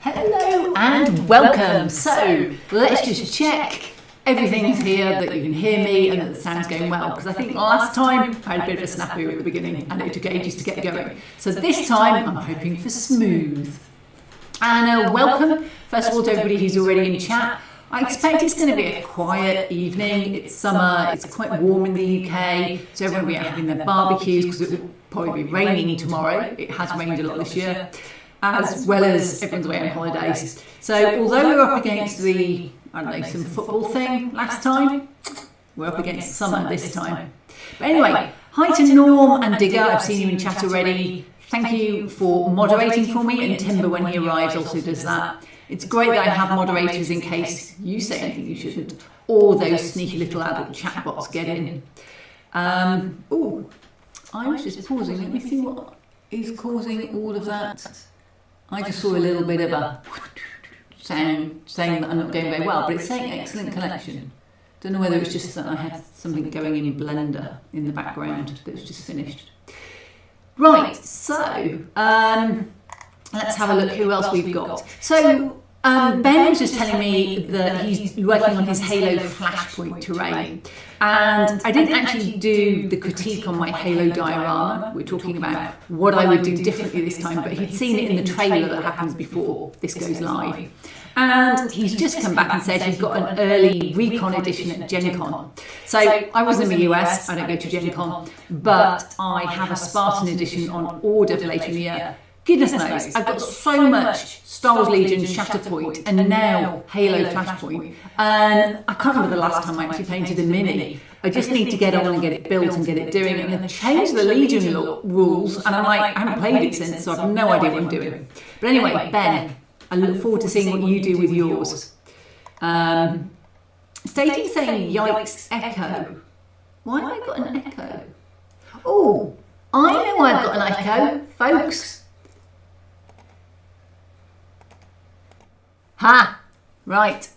Hello and welcome. So let's just check everything's here, that you can hear me and that the sound's going well, because I think last time I had a bit of a snafu at the beginning and it took ages to get going. So this time I'm hoping for smooth. And welcome first of all to everybody who's already in chat. I expect it's going to be a quiet evening. It's summer, it's quite warm in the UK, so everyone will be having their barbecues because it will probably be raining tomorrow. It has rained a lot this year, as well as everyone's away on holidays. So although we were up against the, I don't know, some football thing last time, we're up against summer this time. But anyway, hi to Norm and Digger, I've seen you in chat already. Thank you for moderating for me, and Timber when he arrives also does that. It's great that I have moderators in case you say anything you shouldn't, or those sneaky little adult chatbots get in. Oh, I was just pausing. Let me see what is causing all of that. I just saw a little bit of a sound saying that I'm not going very well, but it's saying excellent connection. Don't know whether it's just that I had something going in Blender in the background that was just finished. Right, so let's have a look who else we've got. So Ben was just telling me that he's working on his Halo Flashpoint terrain, and I didn't actually do the critique on my Halo diorama. We're talking about what I would do differently this time, but he'd seen it in the trailer that happens before this goes live. And he's just come back and said he's got an early recon edition at Gen Con. So I was in the US, I don't go to Gen Con, but I have a Spartan edition on order for later in the year. Goodness knows, I've got so much Star Wars Legion Shatterpoint and now Halo Flashpoint, and I can't remember the last time I actually painted a mini. I just need to get on and get it built and get it doing, and they've changed the Legion rules, and I'm like, I haven't played it since, so I have no idea what I'm doing. But anyway, Ben, I look forward to seeing what you do with yours. Stating saying, yikes, echo. Why have I got an echo? Oh, I know I've got an echo, folks. Ha! Right.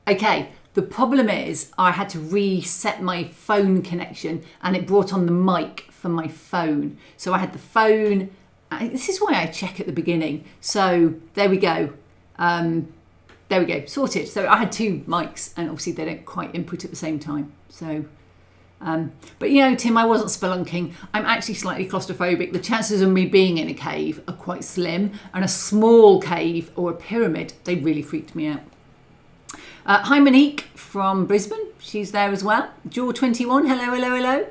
Okay, the problem is I had to reset my phone connection and it brought on the mic for my phone. So I had the phone. This is why I check at the beginning. So there we go. There we go, sorted. So I had two mics and obviously they don't quite input at the same time. So, but you know, Tim, I wasn't spelunking. I'm actually slightly claustrophobic. The chances of me being in a cave are quite slim, and a small cave or a pyramid, they really freaked me out. Hi Monique from Brisbane, she's there as well. Jaw21, hello, hello, hello.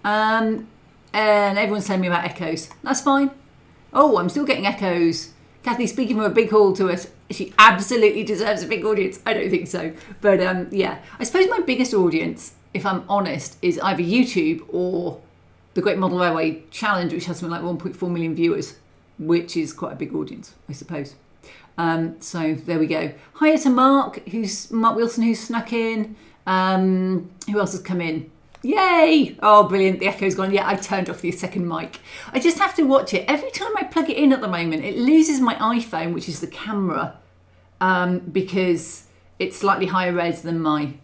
And everyone's telling me about echoes. That's fine. Oh, I'm still getting echoes. Kathy speaking from a big hall to us. She absolutely deserves a big audience. I don't think so. But yeah, I suppose my biggest audience, if I'm honest, is either YouTube or the Great Model Railway Challenge, which has something like 1.4 million viewers, which is quite a big audience, I suppose. So there we go. Hiya to Mark Wilson, who's snuck in. Who else has come in? Yay! Oh, brilliant. The echo's gone. Yeah, I turned off the second mic. I just have to watch it. Every time I plug it in at the moment, it loses my iPhone, which is the camera, because it's slightly higher res than my,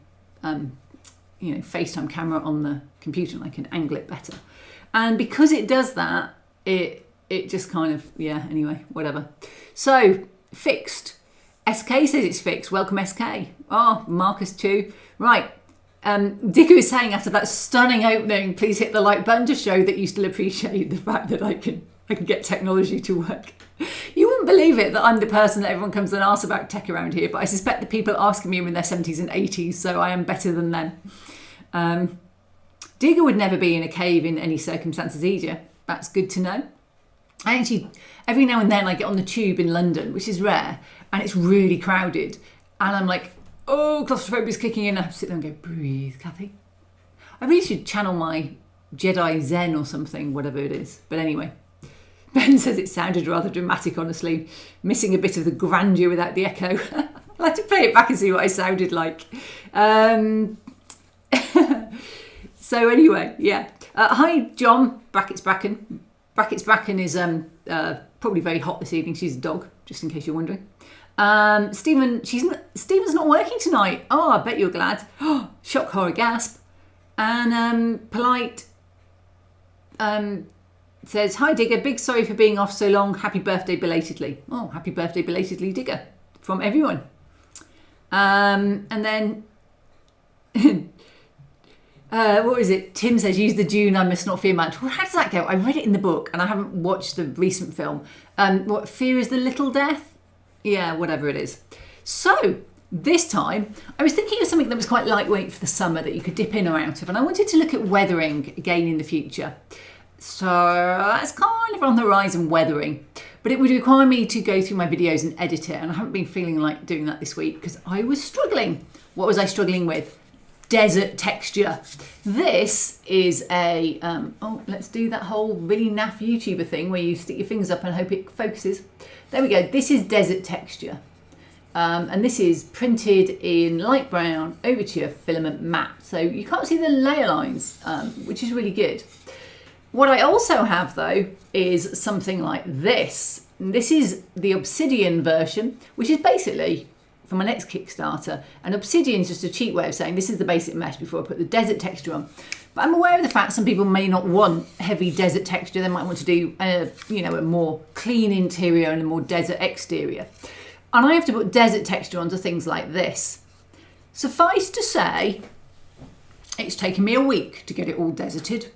FaceTime camera on the computer, and I can angle it better. And because it does that, it just kind of, yeah, anyway, whatever. So, fixed. SK says it's fixed. Welcome, SK. Oh, Marcus too. Right. Dicker is saying after that stunning opening, please hit the like button to show that you still appreciate the fact that I can get technology to work. You wouldn't believe it that I'm the person that everyone comes and asks about tech around here, but I suspect the people asking me are in their 70s and 80s, so I am better than them. Digger would never be in a cave in any circumstances either. That's good to know. I actually, every now and then I get on the tube in London, which is rare, and it's really crowded, and I'm like, oh, claustrophobia's kicking in. I have to sit there and go, breathe, Kathy. I really should channel my Jedi Zen or something, whatever it is. But anyway, Ben says it sounded rather dramatic, honestly. Missing a bit of the grandeur without the echo. I'd like to play it back and see what I sounded like. So anyway, yeah. Hi, John, Brackets Bracken. Brackets Bracken is probably very hot this evening. She's a dog, just in case you're wondering. Stephen's not working tonight. Oh, I bet you're glad. Shock, horror, gasp. And polite says, hi Digger, big sorry for being off so long. Happy birthday belatedly. Oh, happy birthday belatedly, Digger, from everyone. And then, what is it? Tim says, use the Dune, I must not fear much. Well, how does that go? I read it in the book and I haven't watched the recent film. What, fear is the little death? Yeah, whatever it is. So, this time, I was thinking of something that was quite lightweight for the summer that you could dip in or out of. And I wanted to look at weathering again in the future. So that's kind of on the horizon, weathering. But it would require me to go through my videos and edit it. And I haven't been feeling like doing that this week because I was struggling. What was I struggling with? Desert texture. This is a, let's do that whole really naff YouTuber thing where you stick your fingers up and hope it focuses. There we go. This is desert texture. And this is printed in light brown Overture filament matte. So you can't see the layer lines, which is really good. What I also have though is something like this. And this is the Obsidian version, which is basically for my next Kickstarter. And Obsidian is just a cheap way of saying this is the basic mesh before I put the desert texture on. But I'm aware of the fact some people may not want heavy desert texture. They might want to do a more clean interior and a more desert exterior. And I have to put desert texture onto things like this. Suffice to say, it's taken me a week to get it all deserted.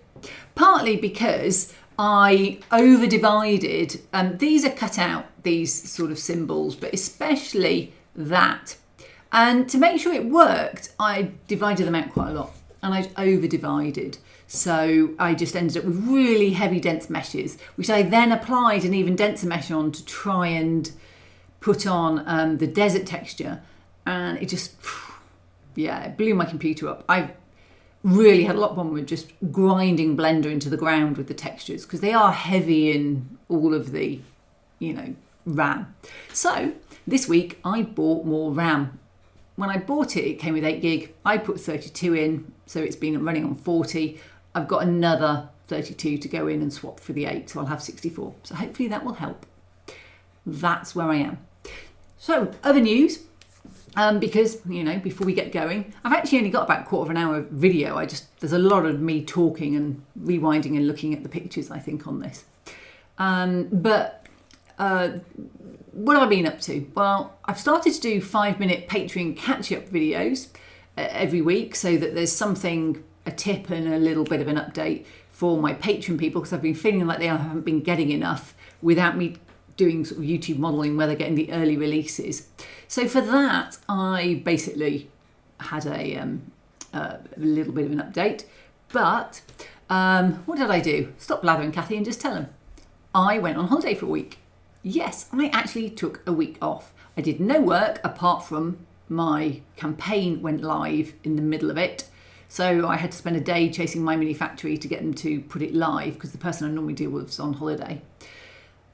Partly because I over-divided, these are cut out, these sort of symbols, but especially that. And to make sure it worked, I divided them out quite a lot and I over-divided. So I just ended up with really heavy dense meshes, which I then applied an even denser mesh on to try and put on the desert texture. And it just, yeah, it blew my computer up. I really had a lot of fun with just grinding Blender into the ground with the textures because they are heavy in all of the, RAM. So this week I bought more RAM. When I bought it, it came with 8 gig. I put 32 in, so it's been running on 40. I've got another 32 to go in and swap for the 8, so I'll have 64. So hopefully that will help. That's where I am. So other news. Because, before we get going, I've actually only got about a quarter of an hour video. There's a lot of me talking and rewinding and looking at the pictures, I think, on this. What have I been up to? Well, I've started to do 5-minute Patreon catch-up videos every week so that there's something, a tip and a little bit of an update for my Patreon people because I've been feeling like they haven't been getting enough without me doing sort of YouTube modelling where they're getting the early releases. So for that, I basically had a little bit of an update. But what did I do? Stop blathering, Kathy, and just tell them. I went on holiday for a week. Yes, I actually took a week off. I did no work apart from my campaign went live in the middle of it. So I had to spend a day chasing My Mini Factory to get them to put it live because the person I normally deal with was on holiday.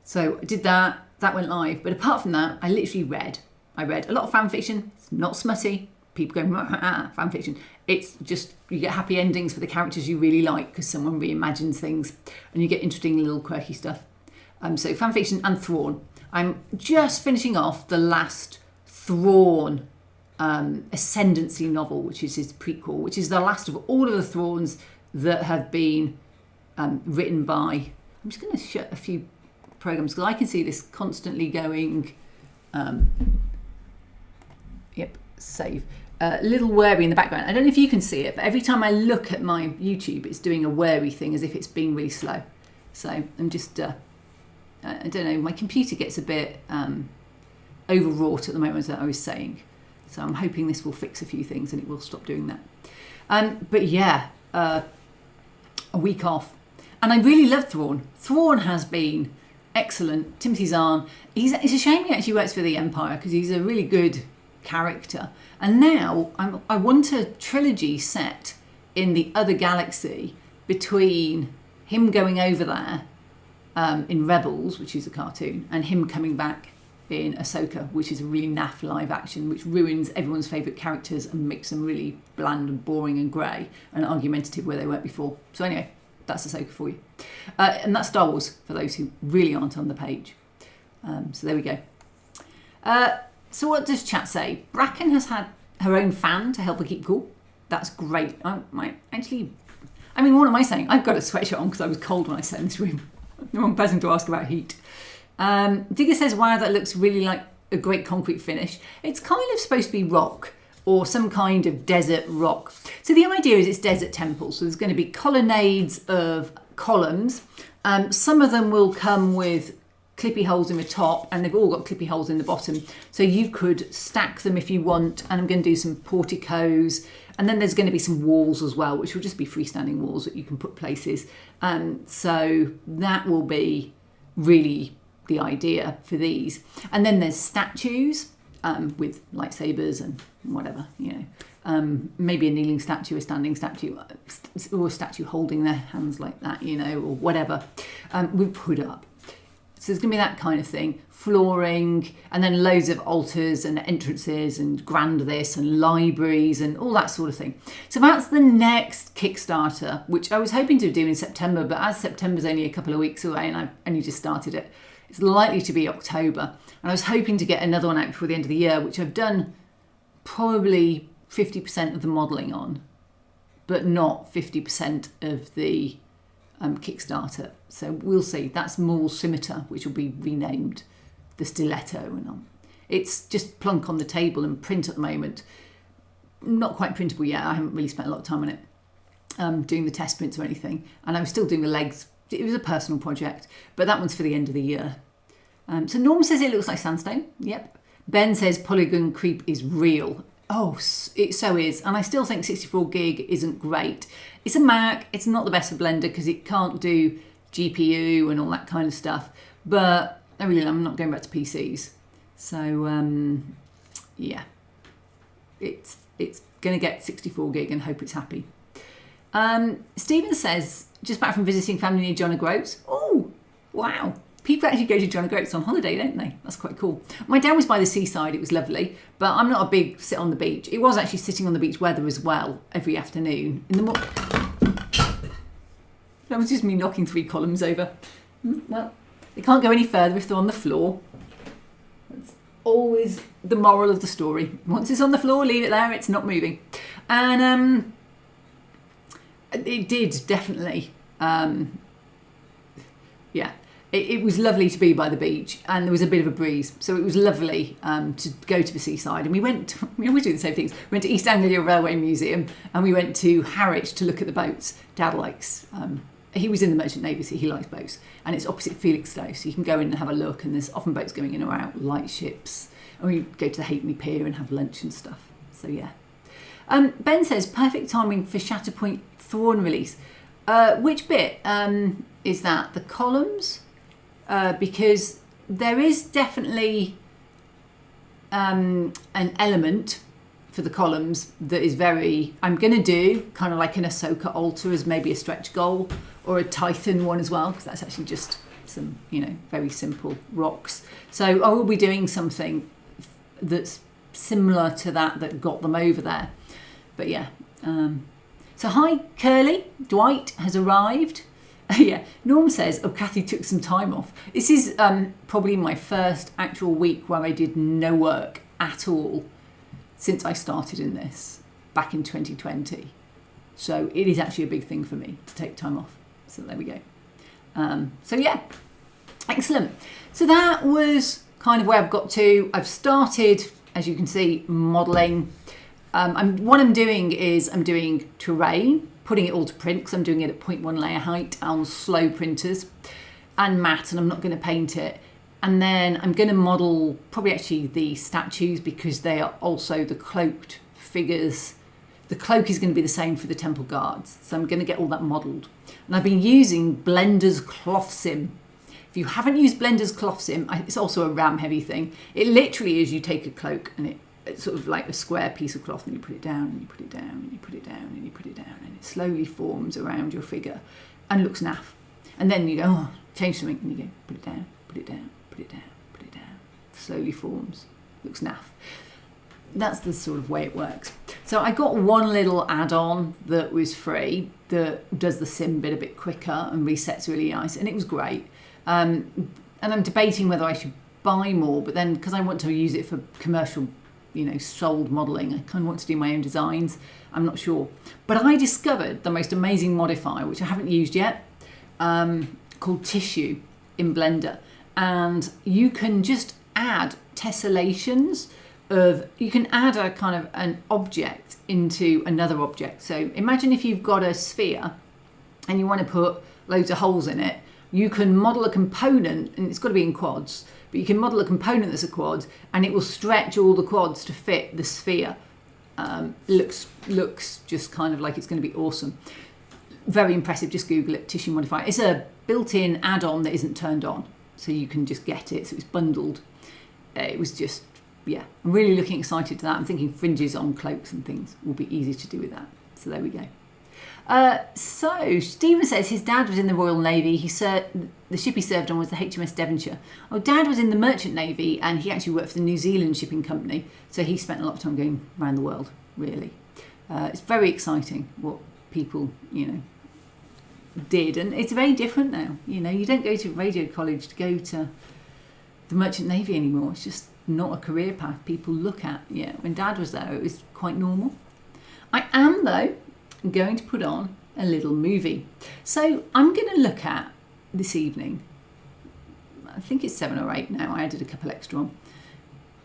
So I did that went live. But apart from that, I literally read. I read a lot of fan fiction. It's not smutty. People go, fan fiction. It's just, you get happy endings for the characters you really like because someone reimagines things and you get interesting little quirky stuff. So fan fiction and Thrawn. I'm just finishing off the last Thrawn Ascendancy novel, which is his prequel, which is the last of all of the Thrawns that have been written by, I'm just going to shut a few programs because I can see this constantly going, save. Little whirry in the background. I don't know if you can see it, but every time I look at my YouTube, it's doing a whirry thing as if it's being really slow. So I'm just, I don't know, my computer gets a bit overwrought at the moment, as I was saying. So I'm hoping this will fix a few things and it will stop doing that. But yeah, a week off. And I really love Thrawn. Thrawn has been excellent. Timothy Zahn, it's a shame he actually works for the Empire because he's a really good character. And now I want a trilogy set in the other galaxy between him going over there in Rebels, which is a cartoon, and him coming back in Ahsoka, which is a really naff live action, which ruins everyone's favourite characters and makes them really bland and boring and grey and argumentative where they weren't before. So anyway, that's Ahsoka for you. And that's Star Wars for those who really aren't on the page. So there we go. So what does chat say? Bracken has had her own fan to help her keep cool. That's great. What am I saying? I've got a sweatshirt on because I was cold when I sat in this room. The wrong person to ask about heat. Digger says, wow, that looks really like a great concrete finish. It's kind of supposed to be rock or some kind of desert rock. So the idea is it's desert temples. So there's going to be colonnades of columns. Some of them will come with clippy holes in the top, and they've all got clippy holes in the bottom. So you could stack them if you want, and I'm going to do some porticos. And then there's going to be some walls as well, which will just be freestanding walls that you can put places. So that will be really the idea for these. And then there's statues with lightsabers and whatever, maybe a kneeling statue, a standing statue, or a statue holding their hands like that, or whatever we put up. So there's going to be that kind of thing, flooring, and then loads of altars and entrances and grand this and libraries and all that sort of thing. So that's the next Kickstarter, which I was hoping to do in September, but as September's only a couple of weeks away and I've only just started it, it's likely to be October. And I was hoping to get another one out before the end of the year, which I've done probably 50% of the modelling on, but not 50% of the Kickstarter. So we'll see. That's more scimitar, which will be renamed the stiletto, and it's just plunk on the table and print at the moment. Not quite printable yet. I haven't really spent a lot of time on it, doing the test prints or anything. And I was still doing the legs. It was a personal project, but that one's for the end of the year. So Norm says it looks like sandstone. Yep. Ben says polygon creep is real. Oh, it so is. And I still think 64 gig isn't great. It's a Mac. It's not the best for Blender because it can't do GPU and all that kind of stuff. But I'm not going back to PCs. So, yeah. It's going to get 64 gig and hope it's happy. Stephen says, just back from visiting family near John O'Groats. Oh, wow. People actually go to John O'Groats on holiday, don't they? That's quite cool. My dad was by the seaside. It was lovely. But I'm not a big sit on the beach. It was actually sitting on the beach weather as well every afternoon. That was just me knocking 3 columns over. Well, they can't go any further if they're on the floor. That's always the moral of the story. Once it's on the floor, leave it there. It's not moving. And it did definitely. Yeah. It was lovely to be by the beach, and there was a bit of a breeze, so it was lovely to go to the seaside. And we always do the same things. We went to East Anglia Railway Museum, and we went to Harwich to look at the boats. Dad likes, he was in the Merchant Navy, so he likes boats, and it's opposite Felixstowe, so you can go in and have a look, and there's often boats going in or out, light ships, and we go to the Halfpenny Pier and have lunch and stuff. So yeah. Ben says, perfect timing for Shatterpoint Thrawn release. Which bit is that? The columns? Because there is definitely an element for the columns that is I'm going to do kind of like an Ahsoka altar as maybe a stretch goal, or a Titan one as well, because that's actually just some, very simple rocks. So I will be doing something that's similar to that got them over there. But yeah. So hi, Curly. Dwight has arrived. Yeah, Norm says, oh, Kathy took some time off. This is probably my first actual week where I did no work at all since I started in this back in 2020. So it is actually a big thing for me to take time off. So there we go. So yeah, excellent. So that was kind of where I've got to. I've started, as you can see, modelling. What I'm doing is I'm doing terrain, putting it all to print because I'm doing it at 0.1 layer height on slow printers and matte, and I'm not going to paint it. And then I'm going to model probably actually the statues because they are also the cloaked figures. The cloak is going to be the same for the temple guards. So I'm going to get all that modelled. And I've been using Blender's Cloth Sim. If you haven't used Blender's Cloth Sim, it's also a RAM heavy thing. It literally is you take a cloak and it's sort of like a square piece of cloth, and you put it down and you put it down and you put it down and you put it down, and it slowly forms around your figure and looks naff. And then you go, oh, change something, and you go, put it down, put it down, put it down, put it down. Slowly forms, looks naff. That's the sort of way it works. So I got one little add-on that was free that does the sim bit a bit quicker and resets really nice, and it was great. And I'm debating whether I should buy more, but then because I want to use it for commercial, sold modelling, I kind of want to do my own designs. I'm not sure. But I discovered the most amazing modifier, which I haven't used yet, called called Tissue in Blender, and you can just add tessellations of, you can add a kind of an object into another object. So imagine if you've got a sphere and you want to put loads of holes in it, you can model a component, and it's got to be in quads, but you can model a component that's a quad, and it will stretch all the quads to fit the sphere. Looks just kind of like it's going to be awesome. Very impressive. Just Google it, Tissue Modifier. It's a built-in add-on that isn't turned on, so you can just get it. So it's bundled. It was just, yeah, I'm really looking excited to that. I'm thinking fringes on cloaks and things will be easy to do with that. So there we go. So Stephen says his dad was in the Royal Navy. The ship he served on was the HMS Devonshire. Oh, Dad was in the Merchant Navy, and he actually worked for the New Zealand Shipping Company. So he spent a lot of time going around the world, really. It's very exciting what people, did. And it's very different now. You don't go to radio college to go to the Merchant Navy anymore. It's just not a career path people look at. Yeah, when Dad was there, it was quite normal. I am, though, going to put on a little movie. So I'm going to look at this evening, I think it's 7 or 8 now, I added a couple extra on,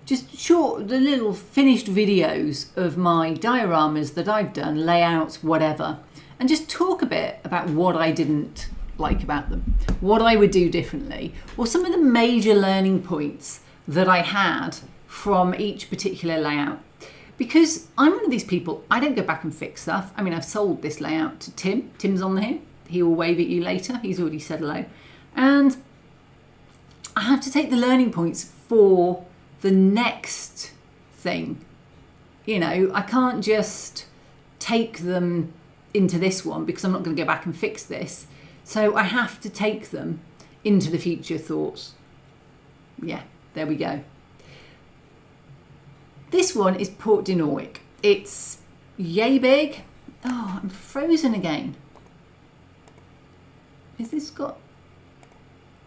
just the little finished videos of my dioramas that I've done, layouts, whatever, and just talk a bit about what I didn't like about them, what I would do differently, or some of the major learning points that I had from each particular layout. Because I'm one of these people, I don't go back and fix stuff. I mean, I've sold this layout to Tim. Tim's on here. He will wave at you later. He's already said hello. And I have to take the learning points for the next thing. I can't just take them into this one because I'm not going to go back and fix this. So I have to take them into the future thoughts. Yeah, there we go. This one is Port Deno. It's yay big. Oh, I'm frozen again. Is this got...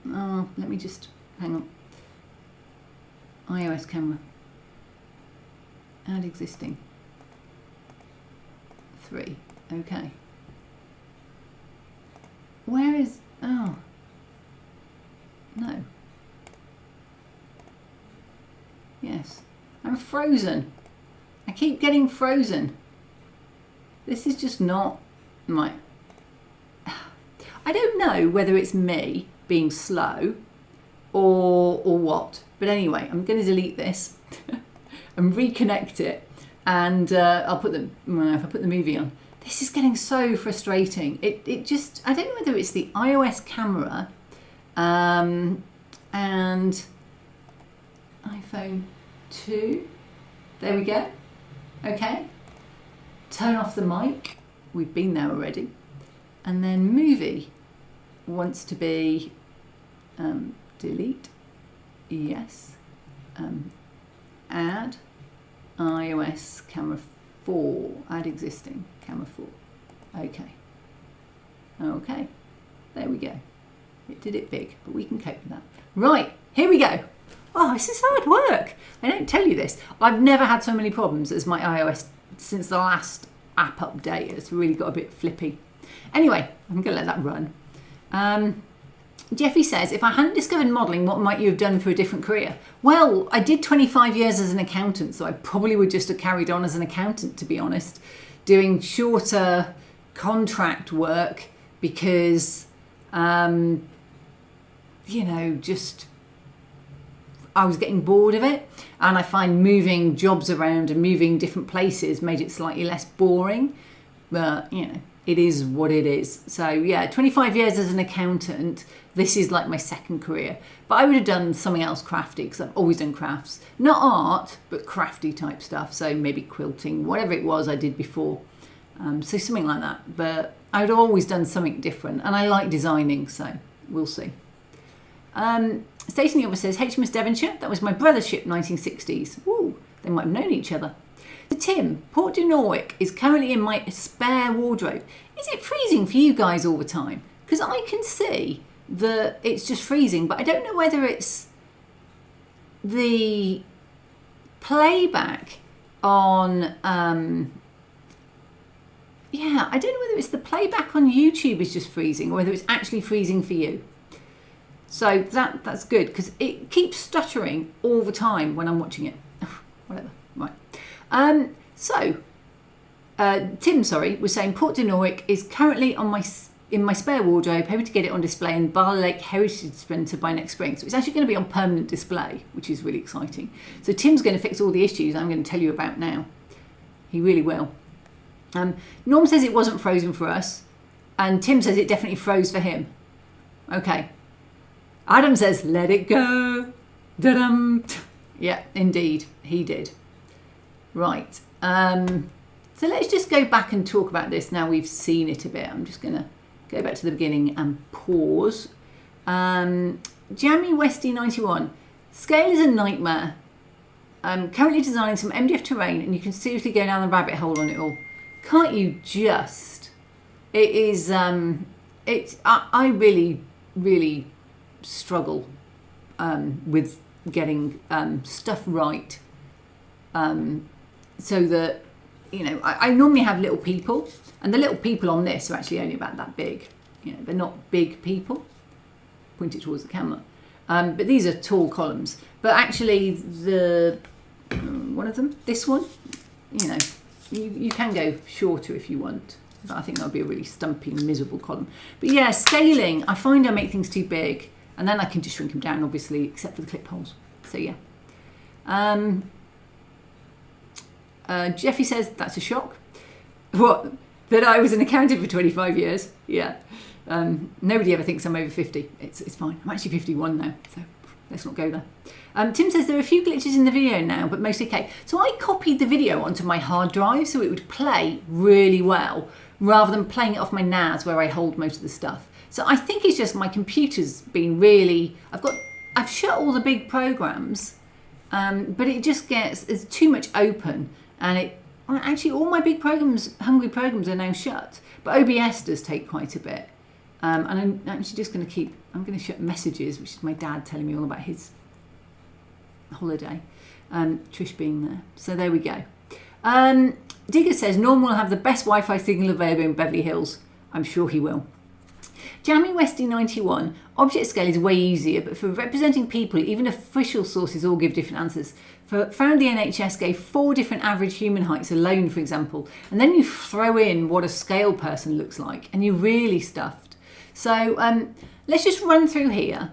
Oh, let me just... Hang on. iOS camera. Add existing. 3. Okay. Where is... Oh. No. Yes. I'm frozen. I keep getting frozen. This is just not my... I don't know whether it's me being slow or what. But anyway, I'm going to delete this and reconnect it. And I'll put the... if I put the movie on. This is getting so frustrating. It just... I don't know whether it's the iOS camera and iPhone 2. There we go. Okay. Turn off the mic. We've been there already. And then movie wants to be delete. Yes. Add iOS camera 4. Add existing camera 4. Okay. Okay. There we go. It did it big, but we can cope with that. Right. Here we go. Oh, this is hard work. I don't tell you this. I've never had so many problems as my iOS since the last app update. It's really got a bit flippy. Anyway, I'm going to let that run. Jeffy says, if I hadn't discovered modelling, what might you have done for a different career? Well, I did 25 years as an accountant, so I probably would just have carried on as an accountant, to be honest, doing shorter contract work because, just... I was getting bored of it, and I find moving jobs around and moving different places made it slightly less boring, but it is what it is. So yeah, 25 years as an accountant, this is like my second career, but I would have done something else crafty because I've always done crafts, not art, but crafty type stuff. So maybe quilting, whatever it was I did before. So something like that, but I'd always done something different, and I like designing, so we'll see. Stacey Nilva says, HMS Devonshire, that was my brother's ship, 1960s. Ooh, they might have known each other. So Tim, Port Deno is currently in my spare wardrobe. Is it freezing for you guys all the time? Because I can see that it's just freezing, but I don't know whether it's the playback on... I don't know whether it's the playback on YouTube is just freezing or whether it's actually freezing for you. So that's good because it keeps stuttering all the time when I'm watching it. Whatever. Right. Tim, was saying Port Denoric is currently in my spare wardrobe, hoping to get it on display in Bar Lake Heritage Centre by next spring. So it's actually going to be on permanent display, which is really exciting. So Tim's going to fix all the issues I'm going to tell you about now. He really will. Norm says it wasn't frozen for us, and Tim says it definitely froze for him. Okay. Adam says, let it go. Da-dum. Yeah, indeed, he did. Right. So let's just go back and talk about this now we've seen it a bit. I'm just going to go back to the beginning and pause. Jammy Westy 91. Scale is a nightmare. I'm currently designing some MDF terrain and you can seriously go down the rabbit hole on it all. Can't you just? It is, I really, really struggle with getting stuff right. So that, you know, I normally have little people, and the little people on this are actually only about that big. You know, they're not big people. Point it towards the camera. But these are tall columns. But actually, one of them, this one, you know, you can go shorter if you want. But I think that would be a really stumpy, miserable column. But yeah, scaling, I find I make things too big, and then I can just shrink them down, obviously, except for the clip holes. So yeah. Jeffy says, that's a shock. What? That I was an accountant for 25 years? Yeah. Nobody ever thinks I'm over 50. It's fine. I'm actually 51 now, so let's not go there. Tim says there are a few glitches in the video now, but mostly okay. So I copied the video onto my hard drive so it would play really well, rather than playing it off my NAS where I hold most of the stuff. So I think it's just my computer's been really... I've shut all the big programs, but it just it's too much open, and actually all my big programs, hungry programs, are now shut. But OBS does take quite a bit. And I'm actually just going to shut messages, which is my dad telling me all about his holiday. Trish being there. So there we go. Digger says, Norm will have the best Wi-Fi signal available in Beverly Hills. I'm sure he will. Jammy Westy 91, object scale is way easier, but for representing people, even official sources all give different answers. Found the NHS gave 4 different average human heights alone, for example, and then you throw in what a scale person looks like, and you're really stuffed. So let's just run through here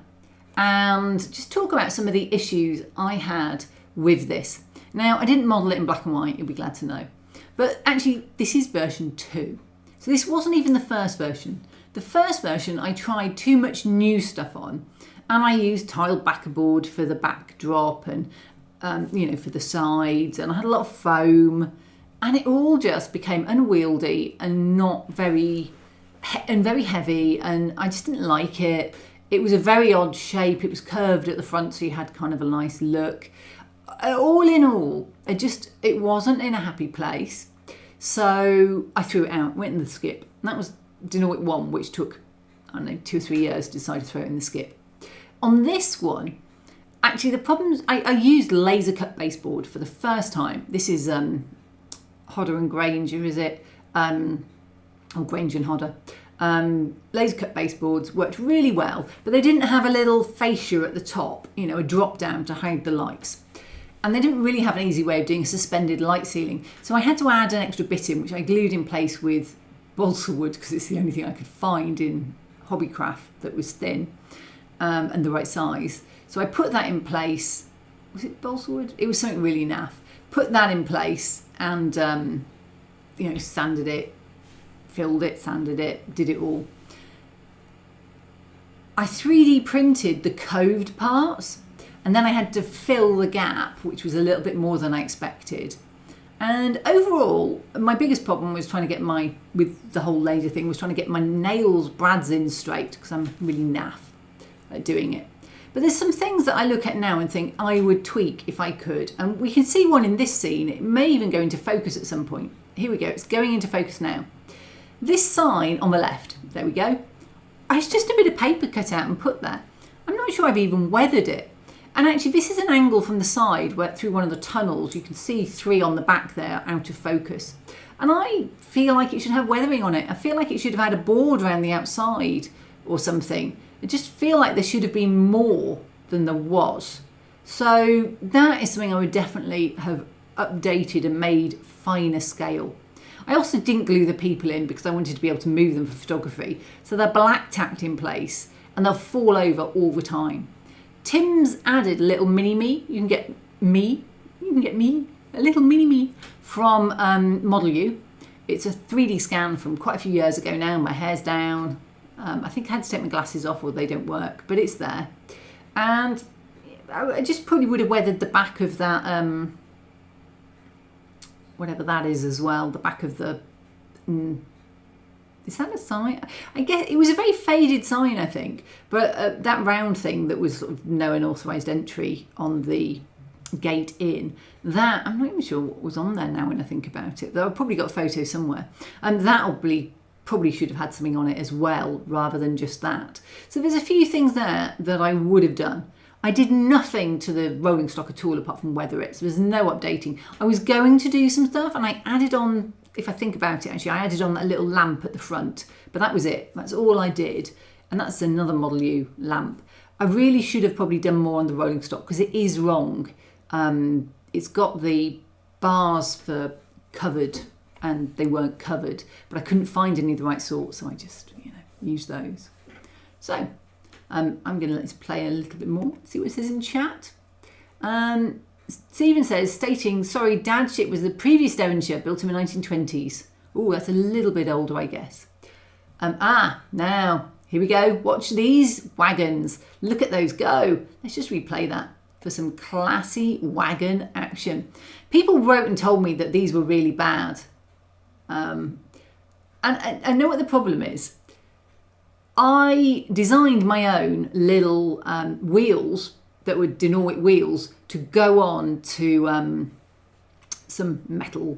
and just talk about some of the issues I had with this. Now, I didn't model it in black and white, you'll be glad to know. But actually, this is version 2. So this wasn't even the first version. The first version, I tried too much new stuff on, and I used tiled backerboard for the backdrop and, for the sides, and I had a lot of foam, and it all just became unwieldy and not very heavy, and I just didn't like it. It was a very odd shape. It was curved at the front, so you had kind of a nice look. All in all, it wasn't in a happy place. So I threw it out, went in the skip. And that was Deno 1, which took, 2 or 3 years to decide to throw it in the skip. On this one, actually the problems, I used laser cut baseboard for the first time. This is Hodder and Granger, is it? Or Granger and Hodder. Laser cut baseboards worked really well, but they didn't have a little fascia at the top, a drop down to hide the lights. And they didn't really have an easy way of doing a suspended light ceiling. So I had to add an extra bit in, which I glued in place with balsa wood, because it's the only thing I could find in Hobbycraft that was thin and the right size. So I put that in place. Was it balsa wood? It was something really naff. Put that in place and, sanded it, filled it, sanded it, did it all. I 3D printed the coved parts, and then I had to fill the gap, which was a little bit more than I expected. And overall, my biggest problem was trying to get with the whole laser thing, was trying to get my nails brads in straight, because I'm really naff at doing it. But there's some things that I look at now and think I would tweak if I could. And we can see one in this scene. It may even go into focus at some point. Here we go. It's going into focus now. This sign on the left, there we go. It's just a bit of paper cut out and put there. I'm not sure I've even weathered it. And actually, this is an angle from the side where through one of the tunnels, you can see 3 on the back there out of focus. And I feel like it should have weathering on it. I feel like it should have had a board around the outside or something. I just feel like there should have been more than there was. So that is something I would definitely have updated and made finer scale. I also didn't glue the people in because I wanted to be able to move them for photography. So they're black tacked in place and they'll fall over all the time. Tim's added a little mini-me. You can get me, a little mini-me from Model U. It's a 3D scan from quite a few years ago now. My hair's down. I think I had to take my glasses off or they don't work, but it's there. And I just probably would have weathered the back of that, whatever that is as well, the back of the, is that a sign? I guess it was a very faded sign, I think, but that round thing that was sort of no unauthorised entry on the gate in, that, I'm not even sure what was on there now when I think about it, though I've probably got a photo somewhere, and that probably should have had something on it as well, rather than just that. So there's a few things there that I would have done. I did nothing to the rolling stock at all apart from weather it, so there's no updating. I was going to do some stuff and I added on, if I think about it actually, I added on that little lamp at the front, but that was it. That's all I did. And that's another Model U lamp. I really should have probably done more on the rolling stock because it is wrong. It's got the bars for covered and they weren't covered, but I couldn't find any of the right sort, so I just, used those. So I'm going to let's play a little bit more, see what it says in chat. Stephen says, stating, sorry, Dad's ship was the previous Devonshire, built in the 1920s. Oh, that's a little bit older, I guess. Now, here we go. Watch these wagons. Look at those go. Let's just replay that for some classy wagon action. People wrote and told me that these were really bad. And I know what the problem is. I designed my own little wheels that were Deno wheels to go on to some metal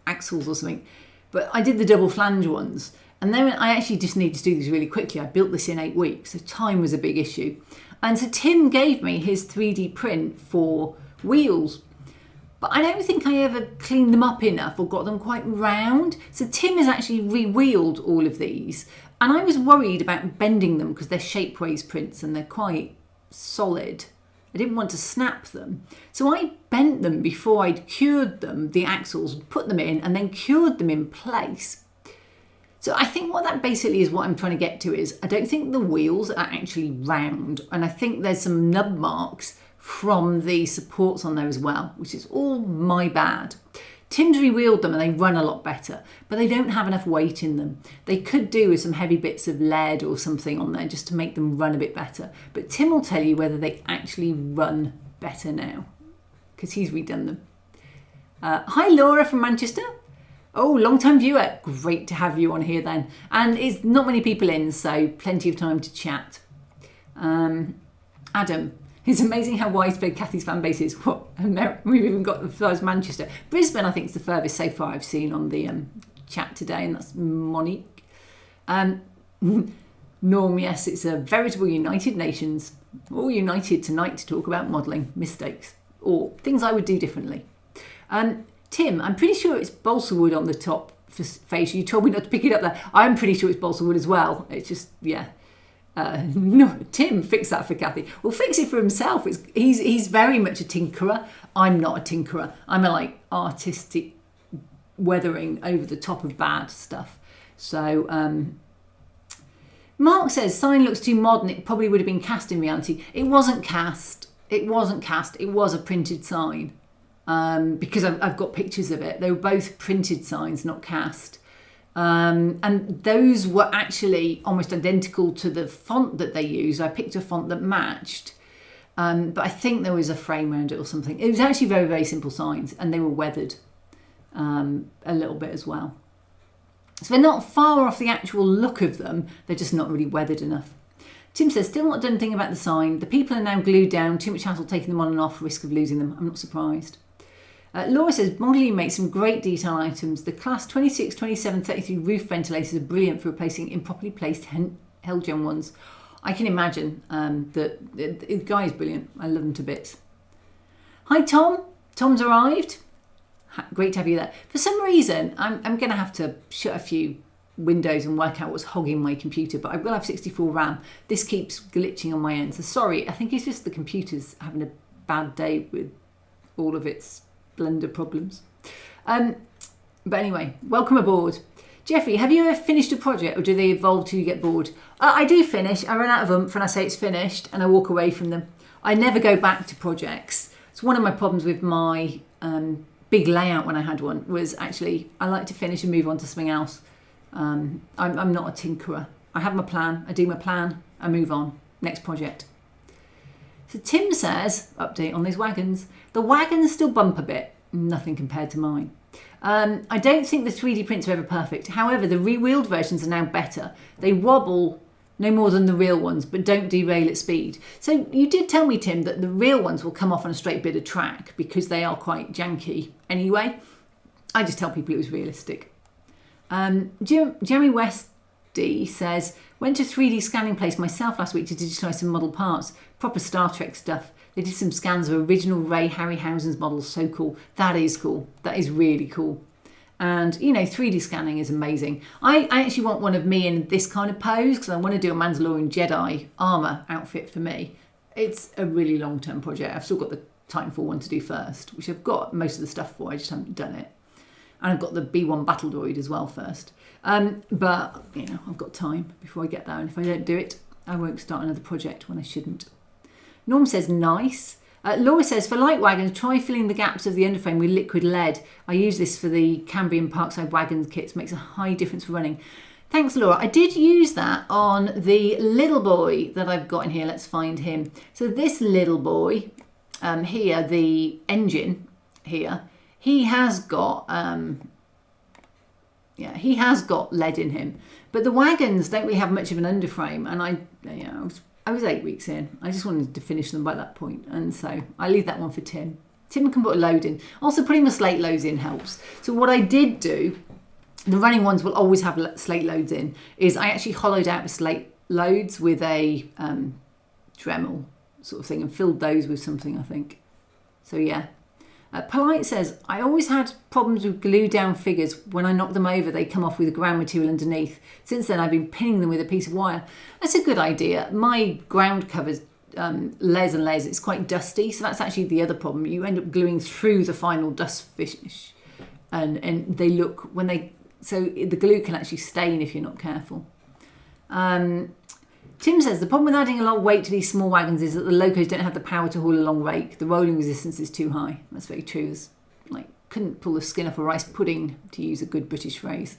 axles or something. But I did the double flange ones. And then I actually just needed to do these really quickly. I built this in 8 weeks, so time was a big issue. And so Tim gave me his 3D print for wheels. But I don't think I ever cleaned them up enough or got them quite round. So Tim has actually re-wheeled all of these. And I was worried about bending them because they're shapeways prints and they're quite solid. I didn't want to snap them. So I bent them before I'd cured them, the axles, put them in and then cured them in place. So I think what that basically is what I'm trying to get to is I don't think the wheels are actually round. And I think there's some nub marks from the supports on there as well, which is all my bad. Tim's re-wheeled them and they run a lot better, but they don't have enough weight in them. They could do with some heavy bits of lead or something on there just to make them run a bit better. But Tim will tell you whether they actually run better now because he's redone them. Hi Laura from Manchester. Oh, long-time viewer. Great to have you on here then. And it's not many people in, so plenty of time to chat. Adam. It's amazing how widespread Kathy's fan base is. What? We've even got as far as Manchester. Brisbane, I think, is the furthest so far I've seen on the chat today, and that's Monique. Norm, yes, it's a veritable United Nations, all united tonight to talk about modelling mistakes or things I would do differently. Tim, I'm pretty sure it's balsa wood on the top face. You told me not to pick it up there. I'm pretty sure it's balsa wood as well. It's just, yeah. No, Tim, fix that for Kathy. Well, fix it for himself. He's very much a tinkerer. I'm not a tinkerer. I'm a artistic weathering over the top of bad stuff. So Mark says sign looks too modern. It probably would have been cast in reality. It wasn't cast. It was a printed sign because I've got pictures of it. They were both printed signs, not cast. And those were actually almost identical to the font that they used. I picked a font that matched, but I think there was a frame around it or something. It was actually very, very simple signs and they were weathered a little bit as well. So they're not far off the actual look of them, they're just not really weathered enough. Tim says, still not done anything about the sign. The people are now glued down, too much hassle taking them on and off, risk of losing them. I'm not surprised. Laura says, Model U makes some great detail items. The class 26, 27, 33 roof ventilators are brilliant for replacing improperly placed Hell-Gen ones. I can imagine that the guy is brilliant. I love him to bits. Hi, Tom. Tom's arrived. Great to have you there. For some reason, I'm going to have to shut a few Windows and work out what's hogging my computer, but I will have 64 RAM. This keeps glitching on my end, so sorry. I think it's just the computer's having a bad day with all of its Blender problems. But anyway, welcome aboard. Jeffrey, have you ever finished a project, or do they evolve till you get bored? I do finish. I run out of oomph and I say it's finished and I walk away from them. I never go back to projects. It's one of my problems with my big layout when I had one, was actually I like to finish and move on to something else. I'm not a tinkerer. I have my plan, I do my plan, I move on. Next project. So Tim says, update on these wagons. The wagons still bump a bit, nothing compared to mine. I don't think the 3D prints are ever perfect. However, the re-wheeled versions are now better. They wobble no more than the real ones, but don't derail at speed. So you did tell me, Tim, that the real ones will come off on a straight bit of track because they are quite janky anyway. I just tell people it was realistic. Jammy Westy says, went to 3D scanning place myself last week to digitalise some model parts. Proper Star Trek stuff. They did some scans of original Ray Harryhausen's models. So cool. That is cool. That is really cool. And, you know, 3D scanning is amazing. I actually want one of me in this kind of pose because I want to do a Mandalorian Jedi armour outfit for me. It's a really long-term project. I've still got the Titanfall one to do first, which I've got most of the stuff for. I just haven't done it. And I've got the B1 Battle Droid as well first. But, you know, I've got time before I get there. And if I don't do it, I won't start another project when I shouldn't. Norm says, nice. Laura says, for light wagons, try filling the gaps of the underframe with liquid lead. I use this for the Cambrian Parkside Wagons kits. Makes a high difference for running. Thanks, Laura. I did use that on the little boy that I've got in here. Let's find him. So this little boy here, the engine here, he has got he has got lead in him. But the wagons don't really have much of an underframe, and I was 8 weeks in. I just wanted to finish them by that point, and so I leave that one for Tim. Tim can put a load in. Also, putting the slate loads in helps. So what I did do, the running ones will always have slate loads in, is I actually hollowed out the slate loads with a Dremel sort of thing and filled those with something, I think. So yeah. Polite says, I always had problems with glue down figures. When I knock them over, they come off with the ground material underneath. Since then, I've been pinning them with a piece of wire. That's a good idea. My ground covers layers and layers. It's quite dusty, so that's actually the other problem. You end up gluing through the final dust finish, and they look so the glue can actually stain if you're not careful. Tim says, the problem with adding a lot of weight to these small wagons is that the locos don't have the power to haul a long rake. The rolling resistance is too high. That's very true. It's like, couldn't pull the skin off a rice pudding, to use a good British phrase.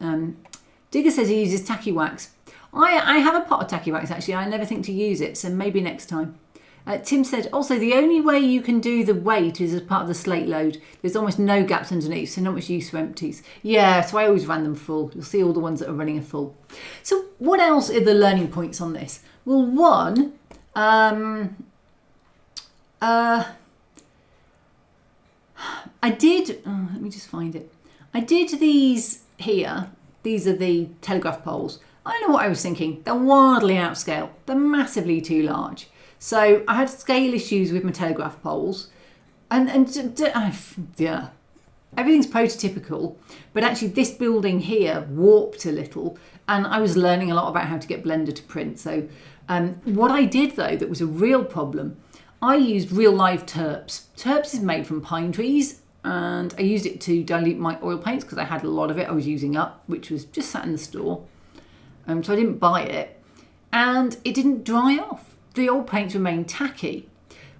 Digger says he uses tacky wax. I have a pot of tacky wax, actually. I never think to use it, so maybe next time. Tim said, also, the only way you can do the weight is as part of the slate load. There's almost no gaps underneath, so not much use for empties. Yeah, so I always ran them full. You'll see all the ones that are running are full. So what else are the learning points on this? Well, one, I did, let me just find it. I did these here. These are the telegraph poles. I don't know what I was thinking. They're wildly out of scale. They're massively too large. So I had scale issues with my telegraph poles, and yeah, everything's prototypical, but actually this building here warped a little, and I was learning a lot about how to get Blender to print. So what I did though that was a real problem, I used real live terps. Terps is made from pine trees, and I used it to dilute my oil paints because I had a lot of it I was using up, which was just sat in the store. So I didn't buy it, and it didn't dry off. The old paints remained tacky.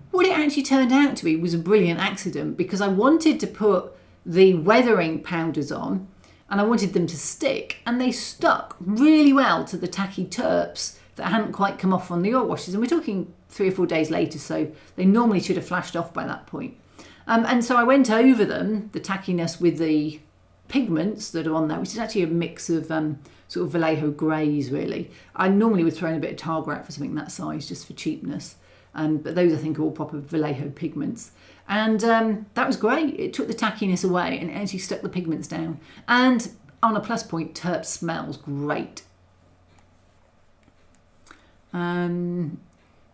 What it actually turned out to be was a brilliant accident, because I wanted to put the weathering powders on and I wanted them to stick, and they stuck really well to the tacky terps that hadn't quite come off on the oil washes. And we're talking 3 or 4 days later, so they normally should have flashed off by that point. And so I went over them, the tackiness, with the pigments that are on there, which is actually a mix of sort of Vallejo greys, really. I normally would throw in a bit of Targrat for something that size, just for cheapness. But those, I think, are all proper Vallejo pigments. And that was great. It took the tackiness away and it actually stuck the pigments down. And on a plus point, terp smells great.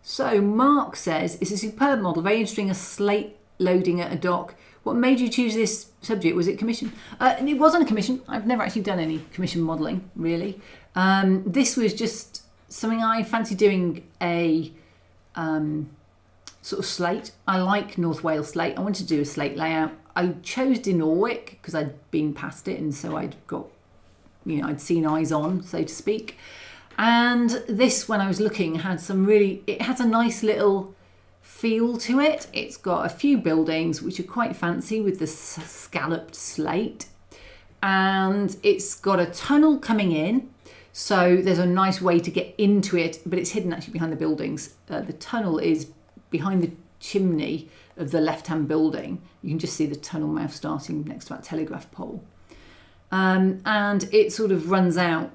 So Mark says, it's a superb model, very interesting, a slate loading at a dock. What made you choose this subject? Was it commission? It wasn't a commission. I've never actually done any commission modelling, really. This was just something I fancy doing, a sort of slate. I like North Wales slate. I wanted to do a slate layout. I chose Deno because I'd been past it, and so I'd got, I'd seen eyes on, so to speak. And this, when I was looking, it has a nice little feel to it. It's got a few buildings which are quite fancy with the scalloped slate, and it's got a tunnel coming in, so there's a nice way to get into it, but it's hidden actually behind the buildings. The tunnel is behind the chimney of the left-hand building. You can just see the tunnel mouth starting next to that telegraph pole, and it sort of runs out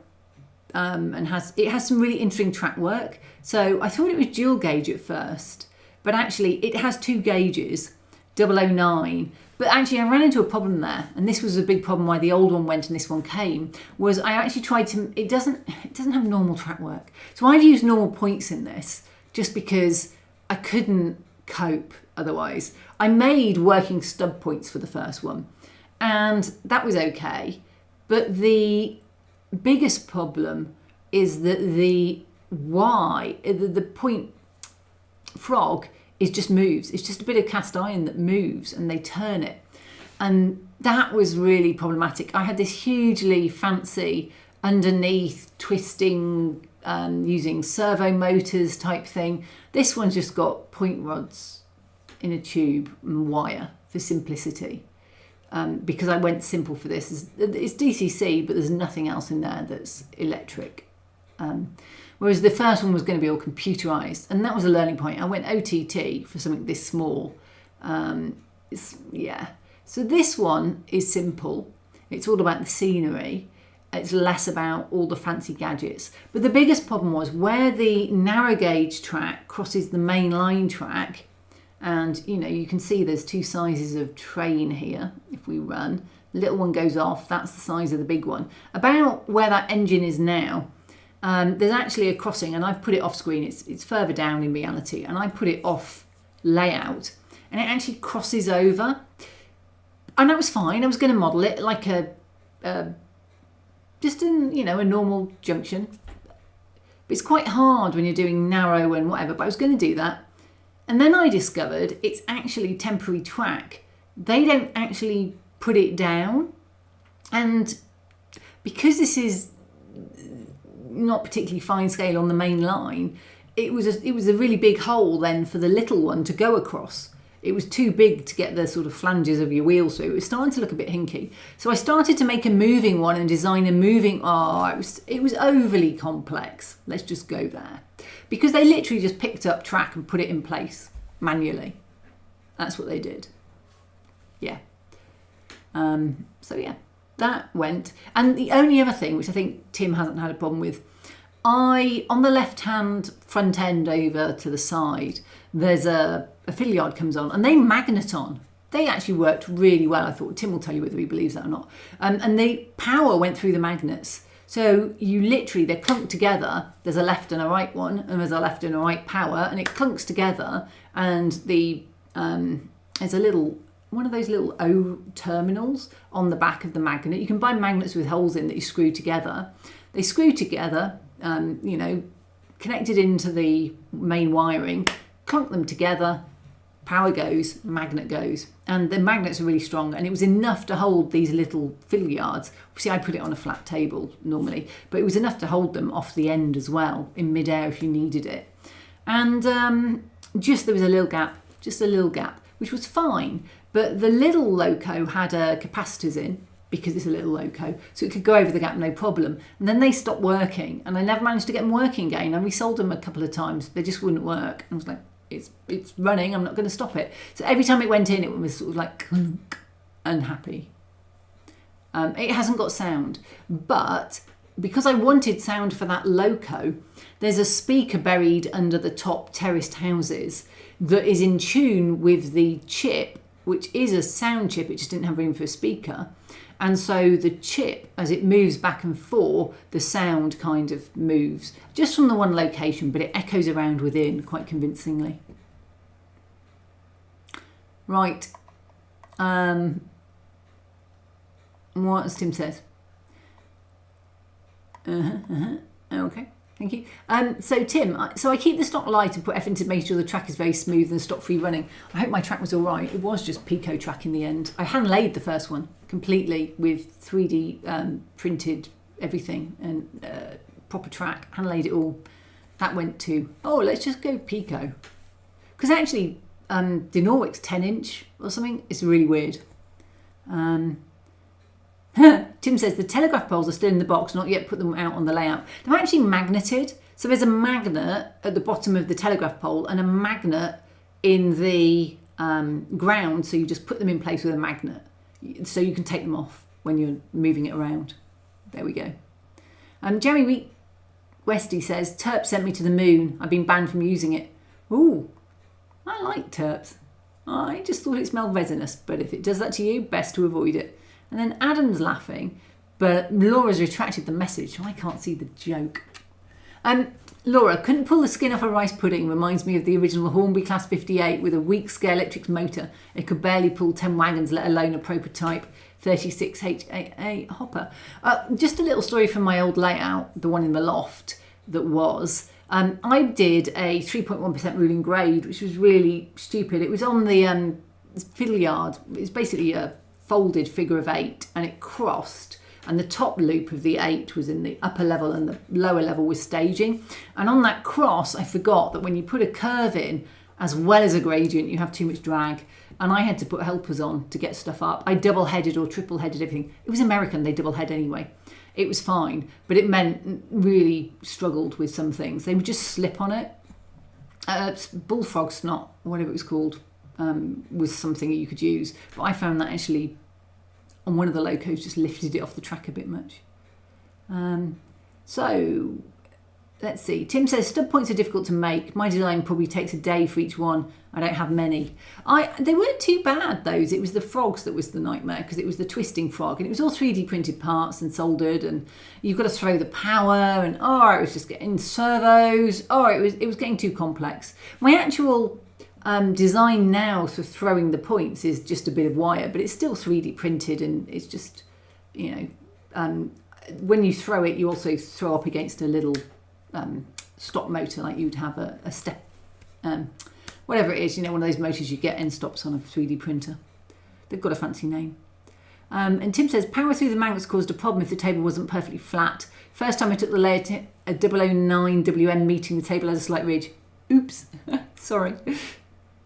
and has some really interesting track work. So I thought it was dual gauge at first, but actually it has 2 gauges, 009. But actually I ran into a problem there, and this was a big problem why the old one went and this one came, was I actually tried to, it doesn't have normal track work. So I've used normal points in this just because I couldn't cope otherwise. I made working stub points for the first one, and that was okay. But the biggest problem is that the point frog just moves. It's just a bit of cast iron that moves, and they turn it, and that was really problematic. I had this hugely fancy underneath twisting using servo motors type thing. This one's just got point rods in a tube and wire for simplicity, because I went simple for this. It's DCC, but there's nothing else in there that's electric. Whereas the first one was going to be all computerized, and that was a learning point. I went OTT for something this small. So this one is simple. It's all about the scenery. It's less about all the fancy gadgets. But the biggest problem was where the narrow gauge track crosses the main line track, and you can see there's 2 sizes of train here. If we run, the little one goes off, that's the size of the big one. About where that engine is now, there's actually a crossing, and I've put it off screen. It's further down in reality, and I put it off layout, and it actually crosses over. And that was fine. I was going to model it like just in a normal junction. But it's quite hard when you're doing narrow and whatever. But I was going to do that, and then I discovered it's actually temporary track. They don't actually put it down, and because this is not particularly fine scale on the main line, it was a really big hole then for the little one to go across. It was too big to get the sort of flanges of your wheel through. It was starting to look a bit hinky. So I started to make a moving one and design a moving. It was overly complex. Let's just go there, because they literally just picked up track and put it in place manually. That's what they did. Yeah. So yeah. That went. And the only other thing, which I think Tim hasn't had a problem with, on the left hand front end over to the side, there's a fiddle yard comes on, and they magnet on. They actually worked really well. I thought Tim will tell you whether he believes that or not. And the power went through the magnets. So they're clunked together. There's a left and a right one, and there's a left and a right power, and it clunks together. And there's one of those little O terminals on the back of the magnet. You can buy magnets with holes in that you screw together. They screw together, connected into the main wiring, clunk them together, power goes, magnet goes. And the magnets are really strong, and it was enough to hold these little fiddle yards. See, I put it on a flat table normally, but it was enough to hold them off the end as well, in midair if you needed it. And there was a little gap, which was fine. But the little loco had capacitors in, because it's a little loco, so it could go over the gap no problem. And then they stopped working, and I never managed to get them working again. I resold them a couple of times. They just wouldn't work. And I was like, it's running, I'm not going to stop it. So every time it went in, it was sort of like unhappy. It hasn't got sound, but because I wanted sound for that loco, there's a speaker buried under the top terraced houses that is in tune with the chip, which is a sound chip. It just didn't have room for a speaker. And so the chip, as it moves back and forth, the sound kind of moves just from the one location, but it echoes around within quite convincingly. Right. What as Tim says. Okay. Thank you. So Tim, so I keep the stock light and put effort into making sure the track is very smooth and stop free running. I hope my track was all right. It was just Pico track in the end. I hand laid the first one completely with 3D printed everything and proper track. Hand laid it all. That went to, oh, let's just go Pico. Because actually, Deno's 10-inch or something. It's really weird. Tim says the telegraph poles are still in the box, not yet put them out on the layout. They're actually magneted. So there's a magnet at the bottom of the telegraph pole and a magnet in the ground. So you just put them in place with a magnet. So you can take them off when you're moving it around. There we go. Jammy Westy says, Terp sent me to the moon. I've been banned from using it. Ooh, I like terps. I just thought it smelled resinous, but if it does that to you, best to avoid it. And then Adam's laughing, but Laura's retracted the message, so I can't see the joke. Laura, couldn't pull the skin off a rice pudding. Reminds me of the original Hornby Class 58 with a weak scale electric motor. It could barely pull 10 wagons, let alone a prototype 36HAA hopper. Just a little story from my old layout, the one in the loft that was. I did a 3.1% ruling grade, which was really stupid. It was on the fiddle yard. It's basically a folded figure of 8 and it crossed, and the top loop of the 8 was in the upper level and the lower level was staging. And on that cross, I forgot that when you put a curve in as well as a gradient, you have too much drag. And I had to put helpers on to get stuff up. I double-headed or triple-headed everything. It was American, they double-head anyway. It was fine, but it meant really struggled with some things. They would just slip on it. Bullfrog snot, whatever it was called, was something that you could use. But I found that actually on one of the locos just lifted it off the track a bit much. So let's see. Tim says stub points are difficult to make. My design probably takes a day for each one. I don't have many. They weren't too bad, those. It was the frogs that was the nightmare because it was the twisting frog and it was all 3D printed parts and soldered, and you've got to throw the power, and it was just getting servos. It was getting too complex. My actual design now for throwing the points is just a bit of wire, but it's still 3D printed, and it's just, when you throw it, you also throw up against a little stop motor, like you'd have a step, whatever it is, one of those motors you get end stops on a 3D printer. They've got a fancy name. And Tim says, power through the magnets caused a problem if the table wasn't perfectly flat. First time I took the layer to a 009 WM meeting, the table had a slight ridge. Oops, sorry.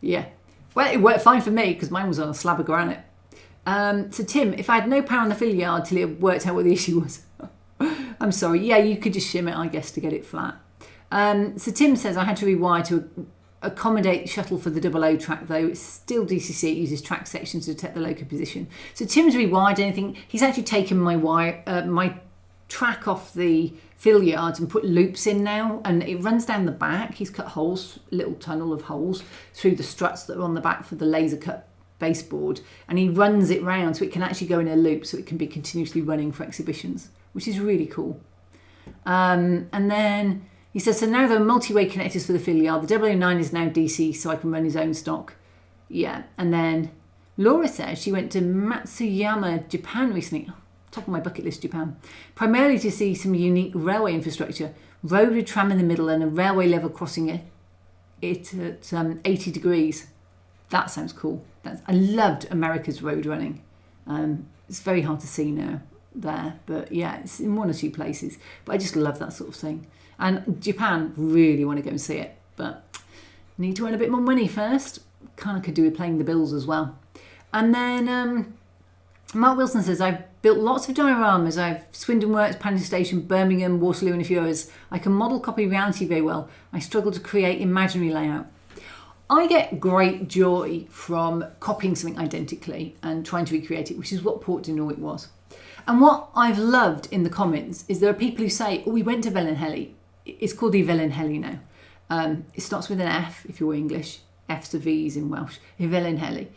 Yeah, well, it worked fine for me because mine was on a slab of granite. So Tim, if I had no power on the fiddle yard till it worked out what the issue was. I'm sorry. Yeah, you could just shim it, I guess, to get it flat. So Tim says I had to rewire to accommodate shuttle for the 00 track, though. It's still DCC. It uses track sections to detect the local position. So Tim's rewired anything. He's actually taken my track off the fiddle yards and put loops in now, and it runs down the back. He's cut holes, a little tunnel of holes through the struts that are on the back for the laser cut baseboard, and he runs it round so it can actually go in a loop so it can be continuously running for exhibitions, which is really cool. And then he says, so now there are multi-way connectors for the fiddle yard. The 009 is now DC, so I can run his own stock. Yeah, and then Laura says she went to Matsuyama, Japan recently. Oh, top of my bucket list, Japan. Primarily to see some unique railway infrastructure. Road with tram in the middle and a railway level crossing it at 80 degrees. That sounds cool. I loved America's road running. It's very hard to see now there, but yeah, it's in one or two places. But I just love that sort of thing. And Japan, really want to go and see it, but need to earn a bit more money first. Kind of could do with paying the bills as well. And then Mark Wilson says, I've built lots of dioramas. I've Swindon Works, Paddington Station, Birmingham, Waterloo and a few others. I can model copy reality very well. I struggle to create imaginary layout. I get great joy from copying something identically and trying to recreate it, which is what Port Denoit was. And what I've loved in the comments is there are people who say, oh, we went to Velenhelly. It's called the Velenhelly now. It starts with an F if you're English. F's are V's in Welsh. Velenhelly.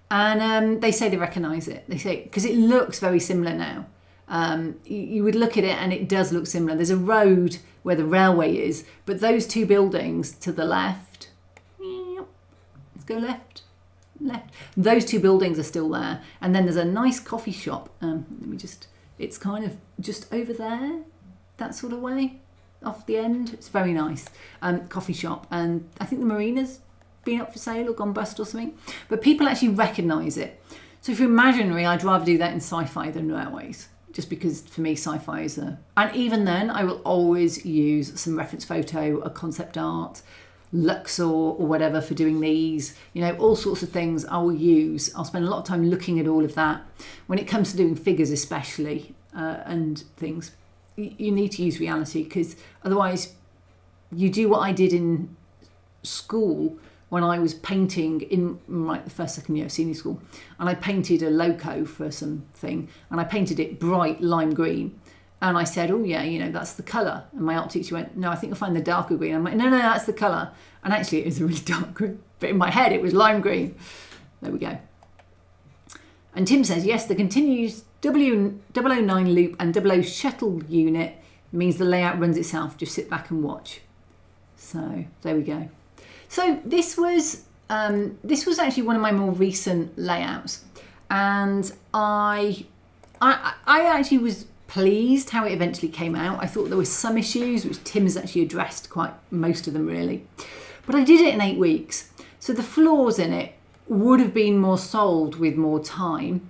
And they say they recognise it. They say, because it looks very similar now. You would look at it and it does look similar. There's a road where the railway is, but those two buildings to the left, let's go left. left. Those two buildings are still there. And then there's a nice coffee shop. It's kind of just over there, that sort of way, off the end. It's very nice. Coffee shop. And I think the marina's been up for sale or gone bust or something. But people actually recognise it. So if you're imaginary, I'd rather do that in sci-fi than railways. Just because for me sci-fi is and even then I will always use some reference photo, a concept art, Luxor or whatever for doing these, all sorts of things I will use. I'll spend a lot of time looking at all of that. When it comes to doing figures especially and things, you need to use reality, because otherwise you do what I did in school when I was painting in the first, second year of senior school, and I painted a loco for something, and I painted it bright lime green, and I said, oh yeah, that's the colour, and my art teacher went, no, I think you'll find the darker green. I'm like, no, that's the colour, and actually it was a really dark green, but in my head it was lime green. There we go. And Tim says, yes, the continuous 009 loop and 00 shuttle unit means the layout runs itself, just sit back and watch. So there we go. So this was actually one of my more recent layouts, and I actually was pleased how it eventually came out. I thought there were some issues which Tim's actually addressed, quite most of them really, but I did it in 8 weeks, so the flaws in it would have been more solved with more time.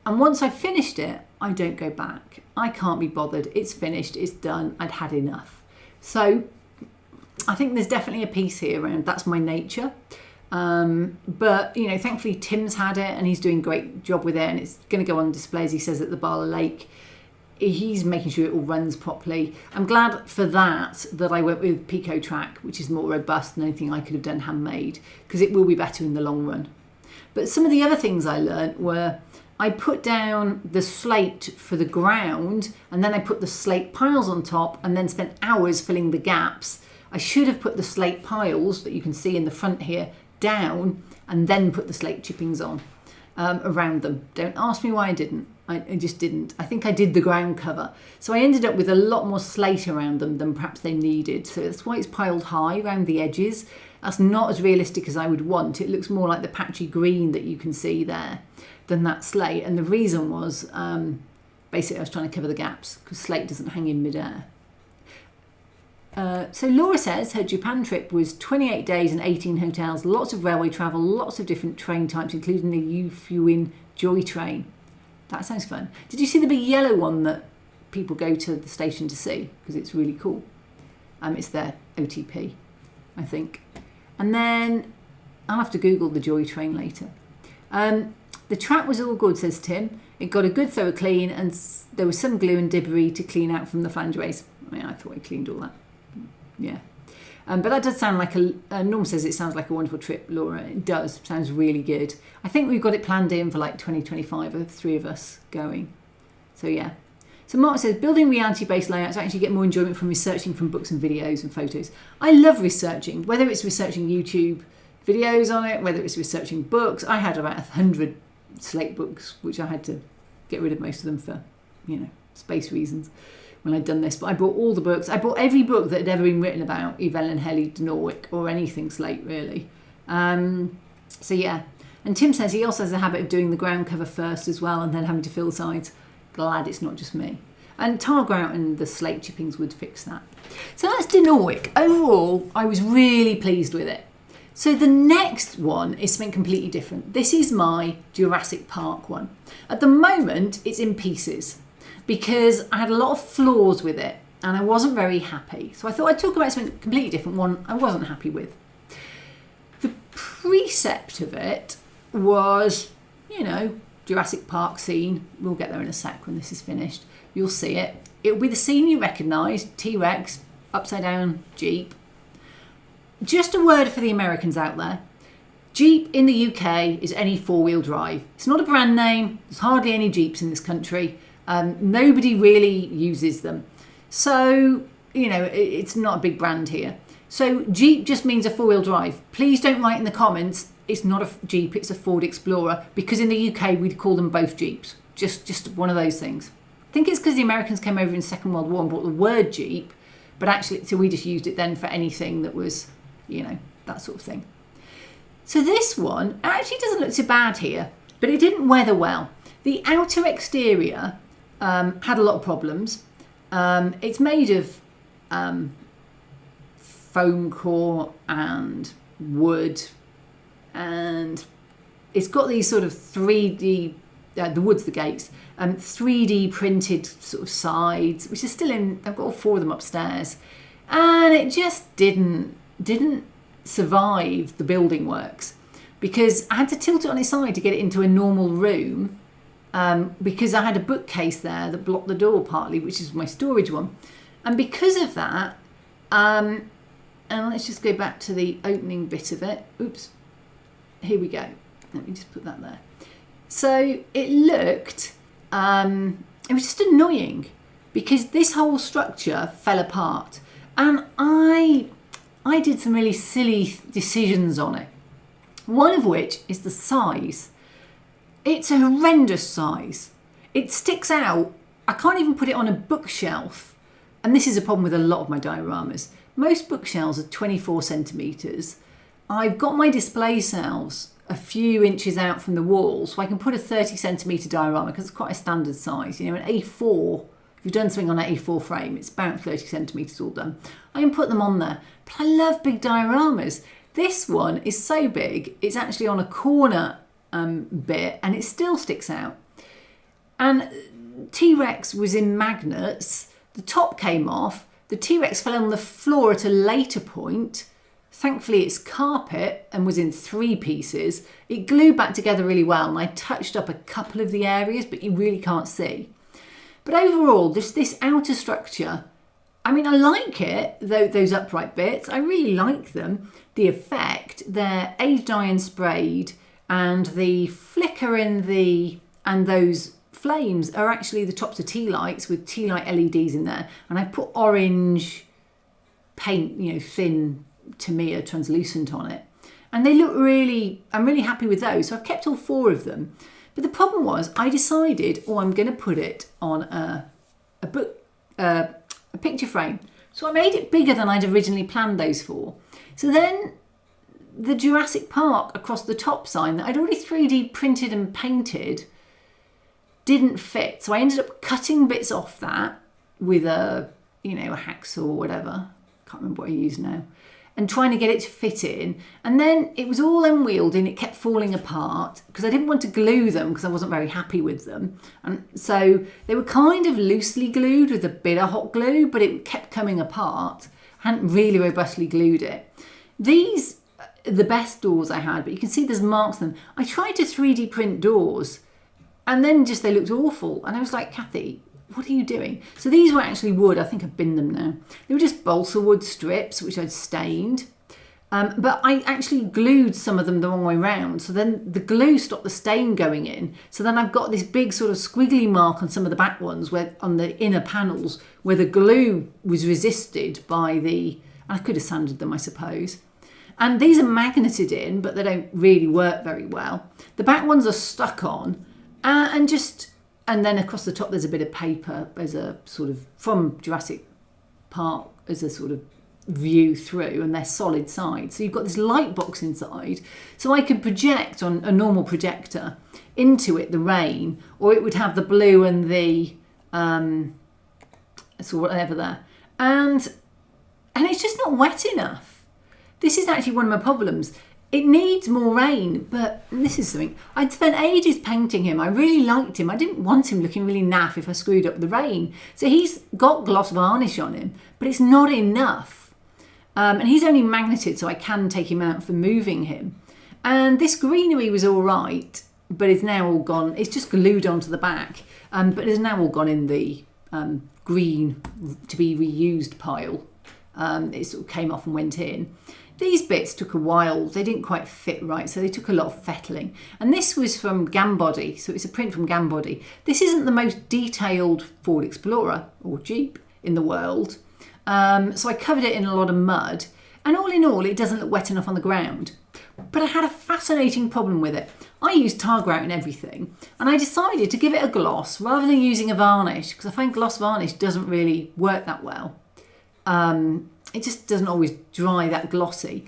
And once I finished it, I don't go back. I can't be bothered. It's finished. It's done. I'd had enough. So I think there's definitely a piece here around that's my nature. But, thankfully Tim's had it and he's doing a great job with it, and it's going to go on display, as he says, at the Barla Lake. He's making sure it all runs properly. I'm glad for that I went with Pico Track, which is more robust than anything I could have done handmade, because it will be better in the long run. But some of the other things I learnt were I put down the slate for the ground, and then I put the slate piles on top, and then spent hours filling the gaps. I should have put the slate piles that you can see in the front here down, and then put the slate chippings on around them. Don't ask me why I didn't. I just didn't. I think I did the ground cover. So I ended up with a lot more slate around them than perhaps they needed. So that's why it's piled high around the edges. That's not as realistic as I would want. It looks more like the patchy green that you can see there than that slate. And the reason was basically I was trying to cover the gaps, because slate doesn't hang in midair. So Laura says her Japan trip was 28 days and 18 hotels, lots of railway travel, lots of different train types, including the Yufuin Joy train. That sounds fun. Did you see the big yellow one that people go to the station to see? Because it's really cool. It's their OTP, I think. And then I'll have to Google the Joy train later. The track was all good, says Tim. It got a good thorough clean, and there was some glue and debris to clean out from the flangeways. I thought I cleaned all that. Yeah. But that does sound like Norm says it sounds like a wonderful trip, Laura. It does. Sounds really good. I think we've got it planned in for like 2025 of 3 of us going. So yeah. So Mark says, building reality-based layouts, I actually get more enjoyment from researching from books and videos and photos. I love researching, whether it's researching YouTube videos on it, whether it's researching books. I had about 100 slate books, which I had to get rid of most of them for, space reasons when I'd done this. But I bought all the books. I bought every book that had ever been written about Evelyn Helly de Norwick or anything slate, really. So yeah. And Tim says he also has a habit of doing the ground cover first as well, and then having to fill the sides. Glad it's not just me. And tar grout and the slate chippings would fix that. So that's de Norwick. Overall, I was really pleased with it. So the next one is something completely different. This is my Jurassic Park one. At the moment, it's in pieces because I had a lot of flaws with it and I wasn't very happy. So I thought I'd talk about something completely different, one I wasn't happy with. The precept of it was, Jurassic Park scene. We'll get there in a sec when this is finished. You'll see it. It'll be the scene you recognise, T-Rex, upside down Jeep. Just a word for the Americans out there. Jeep in the UK is any 4-wheel drive. It's not a brand name. There's hardly any Jeeps in this country. Nobody really uses them. So, it's not a big brand here. So Jeep just means a 4-wheel drive. Please don't write in the comments, it's not a Jeep, it's a Ford Explorer, because in the UK we'd call them both Jeeps. Just one of those things. I think it's because the Americans came over in the Second World War and brought the word Jeep, but actually, so we just used it then for anything that was, that sort of thing. So this one actually doesn't look so bad here, but it didn't weather well. The outer exterior had a lot of problems. It's made of foam core and wood, and it's got these sort of 3D, the wood's the gates, 3D printed sort of sides, which is still in, I've got all 4 of them upstairs, and it just didn't survive the building works, because I had to tilt it on its side to get it into a normal room, because I had a bookcase there that blocked the door partly, which is my storage one. And because of that, and let's just go back to the opening bit of it. Oops, here we go. Let me just put that there. So it looked, it was just annoying because this whole structure fell apart, and I did some really silly decisions on it. One of which is the size. It's a horrendous size. It sticks out. I can't even put it on a bookshelf. And this is a problem with a lot of my dioramas. Most bookshelves are 24 centimetres. I've got my display shelves a few inches out from the wall, so I can put a 30 centimetre diorama because it's quite a standard size. You know, an A4, if you've done something on an A4 frame, it's about 30 centimetres all done. I can put them on there. But I love big dioramas. This one is so big, it's actually on a corner bit, and it still sticks out. And T-Rex was in magnets. The top came off. The T-Rex fell on the floor at a later point. Thankfully, it's carpet and was in 3 pieces. It glued back together really well, and I touched up a couple of the areas, but you really can't see. But overall, this outer structure, I mean, I like it, those upright bits. I really like them. The effect, they're aged iron sprayed, and the flicker and those flames are actually the tops of tea lights with tea light LEDs in there. And I put orange paint, you know, thin Tamiya translucent on it. And they look really, I'm really happy with those. So I've kept all 4 of them. But the problem was I decided, I'm going to put it on a picture frame. So I made it bigger than I'd originally planned those for. So then the Jurassic Park across the top sign that I'd already 3D printed and painted didn't fit. So I ended up cutting bits off that with a hacksaw or whatever. Can't remember what I use now. And trying to get it to fit in. And then it was all unwieldy and it kept falling apart because I didn't want to glue them because I wasn't very happy with them. And so they were kind of loosely glued with a bit of hot glue, but it kept coming apart. I hadn't really robustly glued it. These are the best doors I had, but you can see there's marks on them. I tried to 3D print doors and then just they looked awful. And I was like, Kathy, what are you doing? So these were actually wood. I think I've binned them now. They were just balsa wood strips, which I'd stained. But I actually glued some of them the wrong way round. So then the glue stopped the stain going in. So then I've got this big sort of squiggly mark on some of the back ones, where on the inner panels, where the glue was resisted by the... I could have sanded them, I suppose. And these are magneted in, but they don't really work very well. The back ones are stuck on. And then across the top, there's a bit of paper as a sort of, from Jurassic Park, as a sort of view through, and they're solid sides. So you've got this light box inside. So I could project on a normal projector into it the rain, or it would have the blue and the, so whatever there. And it's just not wet enough. This is actually one of my problems. It needs more rain, but this is something. I'd spent ages painting him. I really liked him. I didn't want him looking really naff if I screwed up the rain. So he's got gloss varnish on him, but it's not enough. And he's only magneted, so I can take him out for moving him. And this greenery was all right, but it's now all gone. It's just glued onto the back, but it's now all gone in the green to be reused pile. It sort of came off and went in. These bits took a while. They didn't quite fit right, so they took a lot of fettling. And this was from Gambody, so it's a print from Gambody. This isn't the most detailed Ford Explorer or Jeep in the world. So I covered it in a lot of mud. And all in all, it doesn't look wet enough on the ground. But I had a fascinating problem with it. I used tar grout and everything, and I decided to give it a gloss rather than using a varnish, because I find gloss varnish doesn't really work that well. It just doesn't always dry that glossy.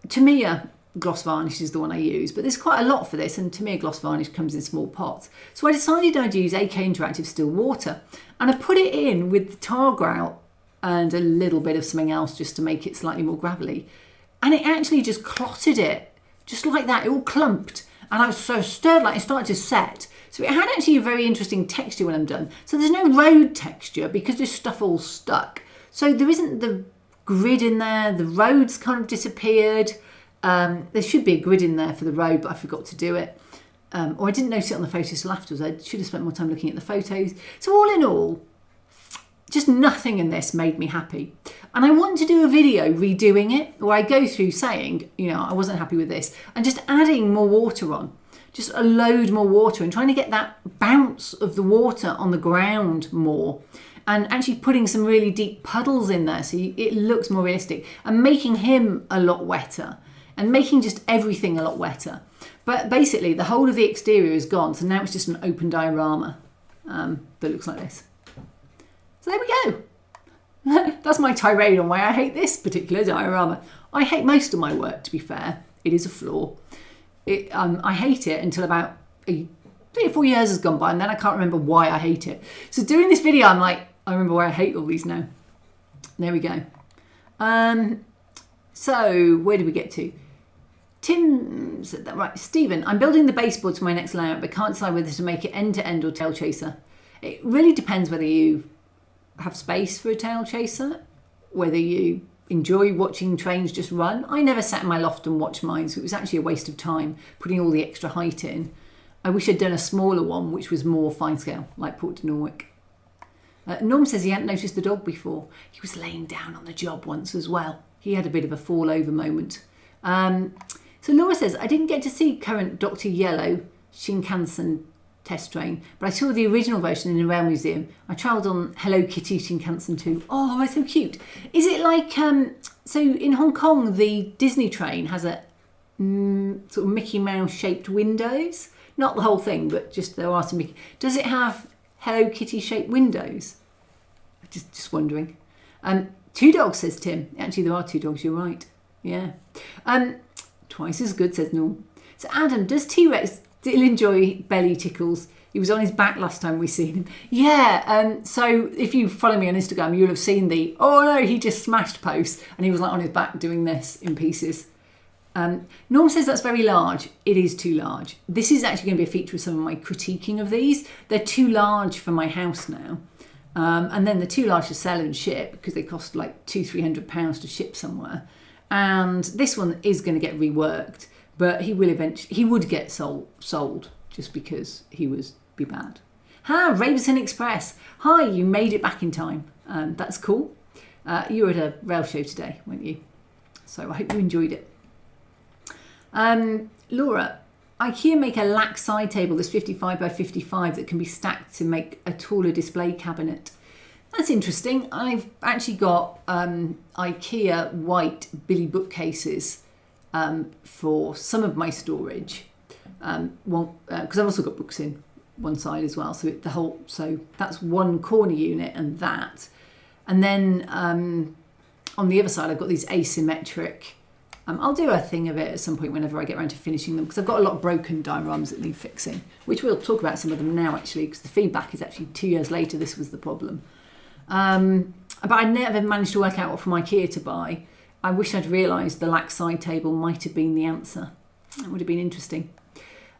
Tamiya gloss varnish is the one I use, but there's quite a lot for this, and to me a gloss varnish comes in small pots. So I decided I'd use AK Interactive Still Water, and I put it in with the tar grout and a little bit of something else just to make it slightly more gravelly. And it actually just clotted it, just like that. It all clumped, and I was so stirred, like it started to set. So it had actually a very interesting texture when I'm done. So there's no road texture because this stuff all stuck. So there isn't the grid in there, the roads kind of disappeared. There should be a grid in there for the road, but I forgot to do it. Or I didn't notice it on the photos till afterwards. I should have spent more time looking at the photos. So all in all, just nothing in this made me happy. And I want to do a video redoing it where I go through saying, you know, I wasn't happy with this, and just adding more water on. Just a load more water and trying to get that bounce of the water on the ground more. And actually putting some really deep puddles in there so it looks more realistic. And making him a lot wetter. And making just everything a lot wetter. But basically the whole of the exterior is gone. So now it's just an open diorama that looks like this. So there we go. That's my tirade on why I hate this particular diorama. I hate most of my work, to be fair. It is a flaw. I hate it until about 3 or 4 years has gone by, and then I can't remember why I hate it. So doing this video, I'm like, I remember why I hate all these now. There we go. So where did we get to? Tim said that right. Stephen, I'm building the baseboards for my next layout, but can't decide whether to make it end to end or tail chaser. It really depends whether you have space for a tail chaser, whether you enjoy watching trains just run. I never sat in my loft and watched mine, so it was actually a waste of time putting all the extra height in. I wish I'd done a smaller one, which was more fine scale, like Port de Norwich. Norm says he hadn't noticed the dog before. He was laying down on the job once as well. He had a bit of a fall over moment. So Laura says, I didn't get to see current Dr. Yellow Shinkansen test train, but I saw the original version in the Rail Museum. I travelled on Hello Kitty Shinkansen too. Oh, it's so cute. Is it like, so in Hong Kong, the Disney train has a sort of Mickey Mouse shaped windows? Not the whole thing, but just there are some Mickey. Does it have Hello Kitty shaped windows? Just wondering. 2 dogs, says Tim. Actually, there are 2 dogs, you're right. Yeah. Twice as good, says Norm. So Adam, does T-Rex still enjoy belly tickles? He was on his back last time we seen him. Yeah, so if you follow me on Instagram, you'll have seen the, oh no, he just smashed post, and he was like on his back doing this in pieces. Norm says that's very large. It is too large. This is actually going to be a feature of some of my critiquing of these. They're too large for my house now. And then they're too large to sell and ship because they cost like £200-300 to ship somewhere. And this one is going to get reworked, but he would get sold just because he would be bad. Raveson Express. Hi, you made it back in time. That's cool. You were at a rail show today, weren't you? So I hope you enjoyed it. Laura, IKEA make a lax side table that's 55 by 55 that can be stacked to make a taller display cabinet. That's interesting. I've actually got IKEA white Billy bookcases for some of my storage. Because I've also got books in one side as well. So that's one corner unit and that. And then on the other side, I've got these asymmetric. I'll do a thing of it at some point whenever I get around to finishing them, because I've got a lot of broken dioramas that need fixing, which we'll talk about some of them now actually, because the feedback is actually 2 years later this was the problem. But I never managed to work out what from IKEA to buy. I wish I'd realised the lax side table might have been the answer. That would have been interesting.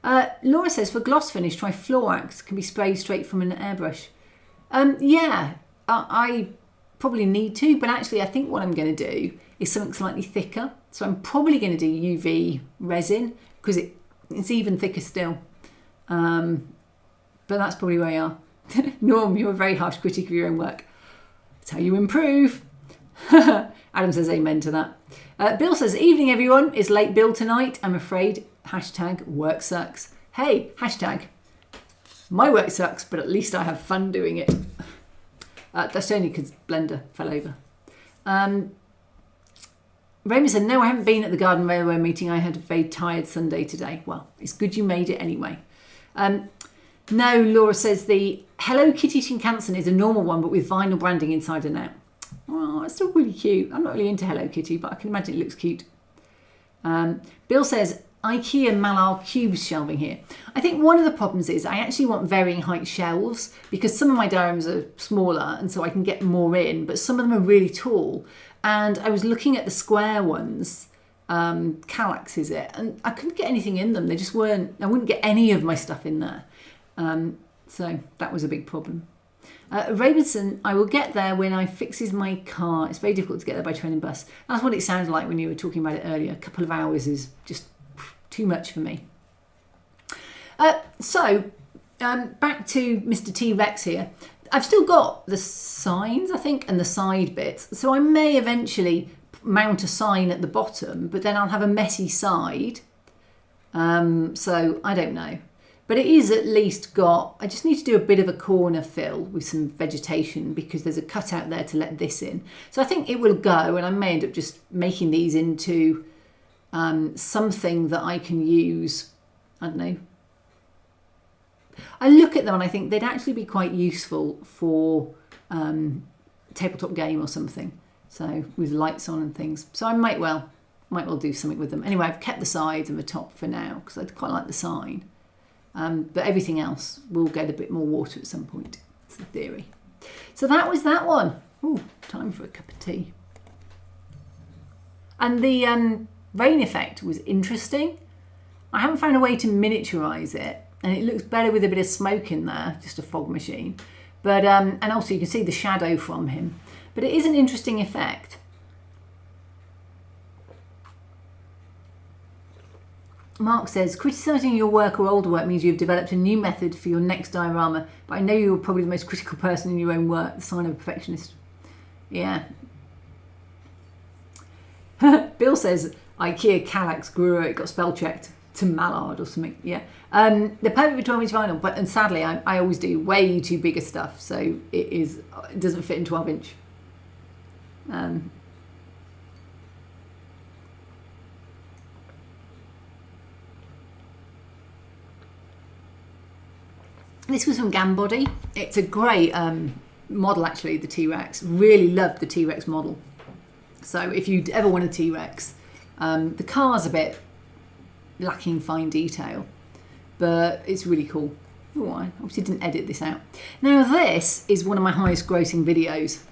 Laura says, for gloss finish, try Florax, can be sprayed straight from an airbrush. Yeah, I probably need to, but actually I think what I'm going to do is something slightly thicker. So I'm probably going to do UV resin because it's even thicker still. But that's probably where you are. Norm, you're a very harsh critic of your own work. That's how you improve. Adam says amen to that. Bill says, evening everyone, is late Bill tonight, I'm afraid. Hashtag work sucks. Hey, hashtag my work sucks, but at least I have fun doing it. That's only because Blender fell over. Remy said, no, I haven't been at the Garden Railway meeting. I had a very tired Sunday today. Well, it's good you made it anyway. No, Laura says the Hello Kitty Shinkansen is a normal one, but with vinyl branding inside and out. Oh, it's still really cute. I'm not really into Hello Kitty, but I can imagine it looks cute. Bill says, IKEA Mallard cubes shelving here. I think one of the problems is I actually want varying height shelves because some of my dioramas are smaller and so I can get more in, but some of them are really tall. And I was looking at the square ones, Kallax is it, and I couldn't get anything in them. They just weren't, I wouldn't get any of my stuff in there. So that was a big problem. Ravenson, I will get there when I fixes my car. It's very difficult to get there by train and bus. That's what it sounded like when you were talking about it earlier. A couple of hours is just too much for me. Back to Mr. T-Rex here. I've still got the signs, I think, and the side bits. So I may eventually mount a sign at the bottom, but then I'll have a messy side. So I don't know. But it is at least got, I just need to do a bit of a corner fill with some vegetation because there's a cutout there to let this in. So I think it will go, and I may end up just making these into something that I can use, I don't know. I look at them and I think they'd actually be quite useful for tabletop game or something. So with lights on and things. So I might well do something with them. Anyway, I've kept the sides and the top for now because I quite like the sign. But everything else will get a bit more water at some point. That's the theory. So that was that one. Ooh, time for a cup of tea. And the rain effect was interesting. I haven't found a way to miniaturise it, and it looks better with a bit of smoke in there, just a fog machine. But and also you can see the shadow from him. But it is an interesting effect. Mark says, criticising your work or older work means you've developed a new method for your next diorama, but I know you're probably the most critical person in your own work, the sign of a perfectionist. Yeah. Bill says, IKEA Kallax grew, it got spell checked to Mallard or something. Yeah. The perfect for 12-inch vinyl, and sadly I always do way too bigger stuff, so it doesn't fit in 12-inch. This was from Gambody. It's a great model, actually, the T-Rex. Really loved the T-Rex model. So if you ever want a T-Rex, the car's a bit lacking fine detail, but it's really cool. Oh, I obviously didn't edit this out. Now this is one of my highest grossing videos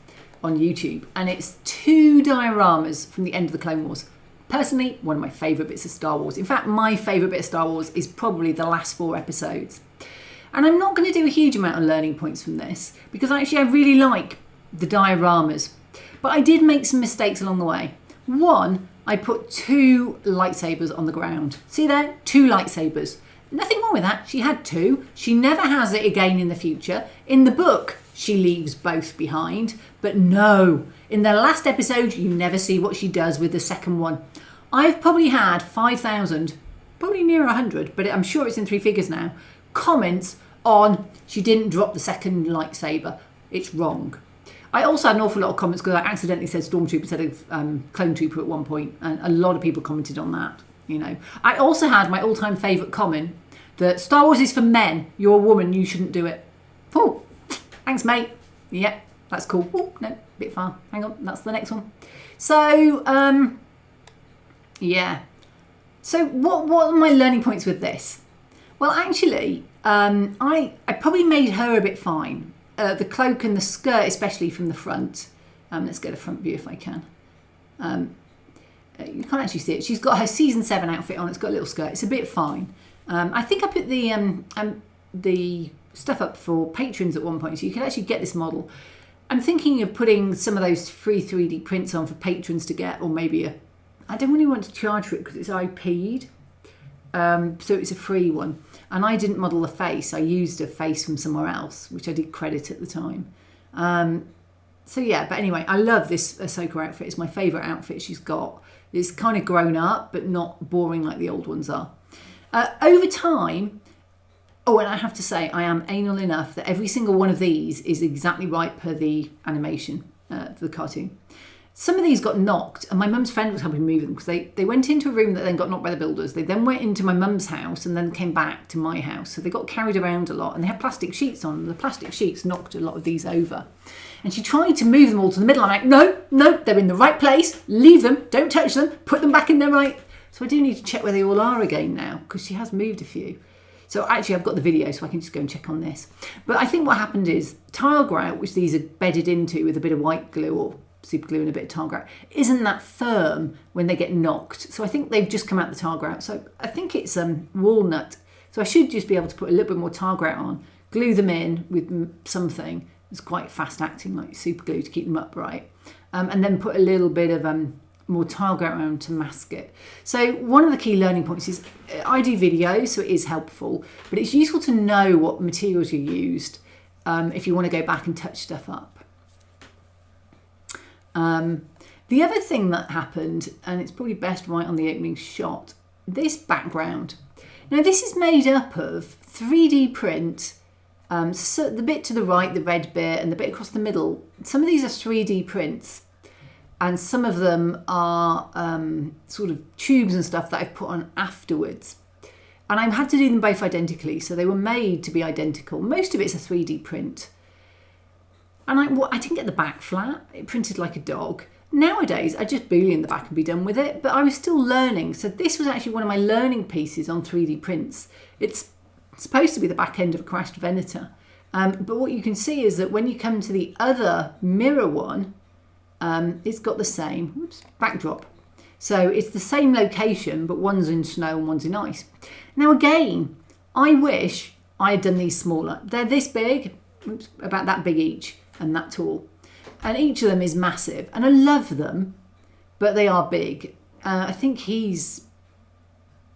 on YouTube, and it's 2 dioramas from the end of the Clone Wars. Personally, one of my favourite bits of Star Wars. In fact, my favourite bit of Star Wars is probably the last 4 episodes. And I'm not going to do a huge amount of learning points from this because actually I really like the dioramas. But I did make some mistakes along the way. One, I put 2 lightsabers on the ground. See there? 2 lightsabers. Nothing wrong with that. She had 2. She never has it again in the future. In the book, she leaves both behind. But no, in the last episode, you never see what she does with the second one. I've probably had 5,000, probably near 100, but I'm sure it's in 3 figures now, comments on she didn't drop the second lightsaber. It's wrong. I also had an awful lot of comments because I accidentally said Stormtrooper instead of Clone Trooper at one point, and a lot of people commented on that. You know, I also had my all-time favourite comment that Star Wars is for men. You're a woman, you shouldn't do it. Oh, thanks, mate. Yeah, that's cool. Oh, no, a bit far. Hang on, that's the next one. So, yeah. So, what are my learning points with this? Well, actually, I probably made her a bit fine. The cloak and the skirt, especially from the front. Let's get a front view if I can. You can't actually see it. She's got her season 7 outfit on. It's got a little skirt. It's a bit fine. I think I put the stuff up for patrons at one point, so you can actually get this model. I'm thinking of putting some of those free 3D prints on for patrons to get, or maybe I don't really want to charge for it because it's IP'd. So it's a free one. And I didn't model the face. I used a face from somewhere else, which I did credit at the time. So yeah, but anyway, I love this Ahsoka outfit. It's my favourite outfit she's got. It's kind of grown up, but not boring like the old ones are. Over time, oh, and I have to say, I am anal enough that every single one of these is exactly right per the animation for the cartoon. Some of these got knocked, and my mum's friend was helping move them because they went into a room that then got knocked by the builders. They then went into my mum's house and then came back to my house. So they got carried around a lot, and they had plastic sheets on. The plastic sheets knocked a lot of these over. And she tried to move them all to the middle. I'm like, no, they're in the right place. Leave them. Don't touch them. Put them back in their right. So I do need to check where they all are again now, because she has moved a few. So actually I've got the video, so I can just go and check on this. But I think what happened is tile grout, which these are bedded into with a bit of white glue or super glue and a bit of tile grout, isn't that firm when they get knocked. So I think they've just come out the tile grout. So I think it's walnut. So I should just be able to put a little bit more tile grout on, glue them in with something that's quite fast acting, like super glue, to keep them upright. And then put a little bit of more tile grout around to mask it. So one of the key learning points is I do videos, so it is helpful, but it's useful to know what materials you used if you want to go back and touch stuff up. The other thing that happened, and it's probably best right on the opening shot, this background. Now this is made up of 3D print, so the bit to the right, the red bit, and the bit across the middle. Some of these are 3D prints, and some of them are sort of tubes and stuff that I've put on afterwards. And I had to do them both identically, so they were made to be identical. Most of it's a 3D print. And I didn't get the back flat. It printed like a dog. Nowadays, I just boolean the back and be done with it, but I was still learning. So this was actually one of my learning pieces on 3D prints. It's supposed to be the back end of a crashed Venator. But what you can see is that when you come to the other mirror one, it's got the same backdrop. So it's the same location, but one's in snow and one's in ice. Now again, I wish I had done these smaller. They're this big, about that big each, and that tall. And each of them is massive. And I love them, but they are big. I think he's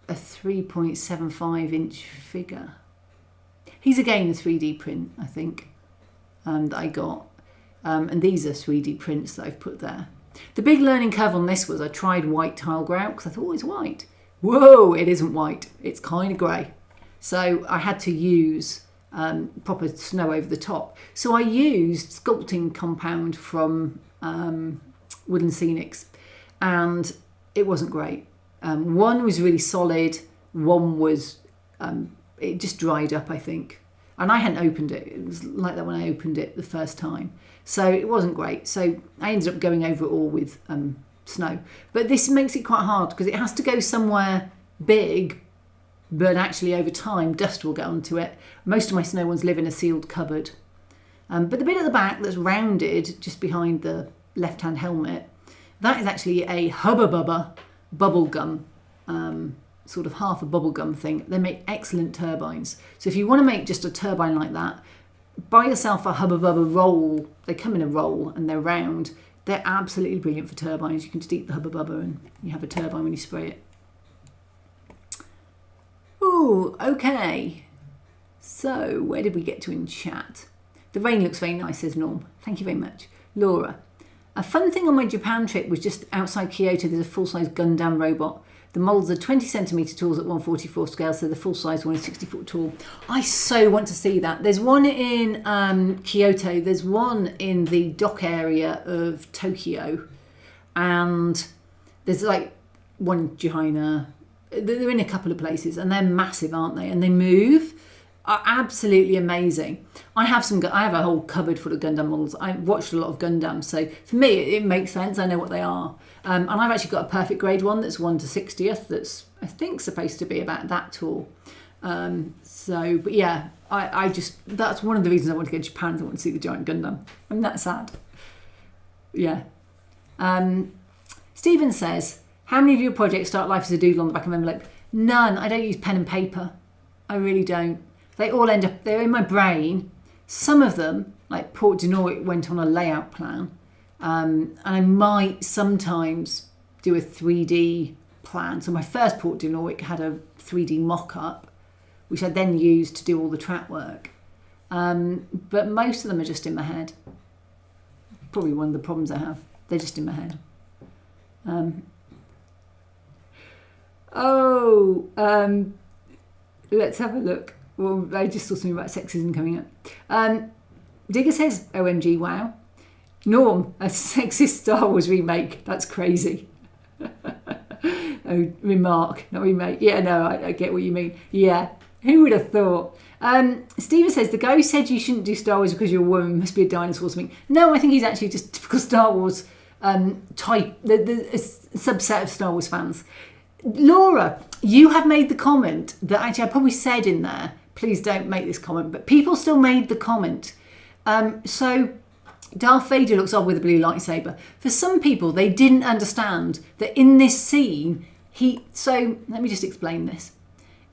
a 3.75 inch figure. He's again a 3D print, I think, that I got. And these are 3D prints that I've put there. The big learning curve on this was I tried white tile grout because I thought, oh, it's white. Whoa, it isn't white. It's kind of grey. So I had to use proper snow over the top. So I used sculpting compound from Wooden Scenics, and it wasn't great. One was really solid. One was, it just dried up, I think. And I hadn't opened it. It was like that when I opened it the first time. So it wasn't great. So I ended up going over it all with snow. But this makes it quite hard because it has to go somewhere big, but actually over time dust will get onto it. Most of my snow ones live in a sealed cupboard. But the bit at the back that's rounded just behind the left-hand helmet, that is actually a Hubba Bubba bubble gum, sort of half a bubble gum thing. They make excellent turbines. So if you want to make just a turbine like that, buy yourself a Hubba Bubba roll. They come in a roll and they're round. They're absolutely brilliant for turbines. You can just eat the Hubba Bubba and you have a turbine when you spray it. Ooh, okay. So where did we get to in chat? The rain looks very nice, says Norm. Thank you very much. Laura. A fun thing on my Japan trip was just outside Kyoto, there's a full-size Gundam robot. The moulds are 20 centimetre tall at 1/44 scale, so the full-size one is 60 foot tall. I so want to see that. There's one in Kyoto, there's one in the dock area of Tokyo, and there's like one in China. They're in a couple of places, and they're massive, aren't they? And they move. Are absolutely amazing. I have a whole cupboard full of Gundam models. I watched a lot of Gundam, so for me it makes sense. I know what they are, and I've actually got a perfect grade one that's 1/60th. That's I think supposed to be about that tall. But yeah, I just that's one of the reasons I want to go to Japan. I want to see the giant Gundam. I'm that sad. Yeah. Stephen says, how many of your projects start life as a doodle on the back of an envelope? None. I don't use pen and paper. I really don't. They all end up, they're in my brain. Some of them, like Port Deno, went on a layout plan. And I might sometimes do a 3D plan. So my first Port Deno had a 3D mock-up, which I then used to do all the track work. But most of them are just in my head. Probably one of the problems I have. They're just in my head. Let's have a look. Well, I just saw something about sexism coming up. Digger says, OMG, wow. Norm, a sexist Star Wars remake. That's crazy. Oh, remark, not remake. Yeah, no, I get what you mean. Yeah, who would have thought? Steven says, the guy who said you shouldn't do Star Wars because you're a woman must be a dinosaur or something. No, I think he's actually just typical Star Wars type, the subset of Star Wars fans. Laura, you have made the comment that actually I probably said in there, please don't make this comment, but people still made the comment. So Darth Vader looks odd with a blue lightsaber. For some people, they didn't understand that in this scene, so let me just explain this.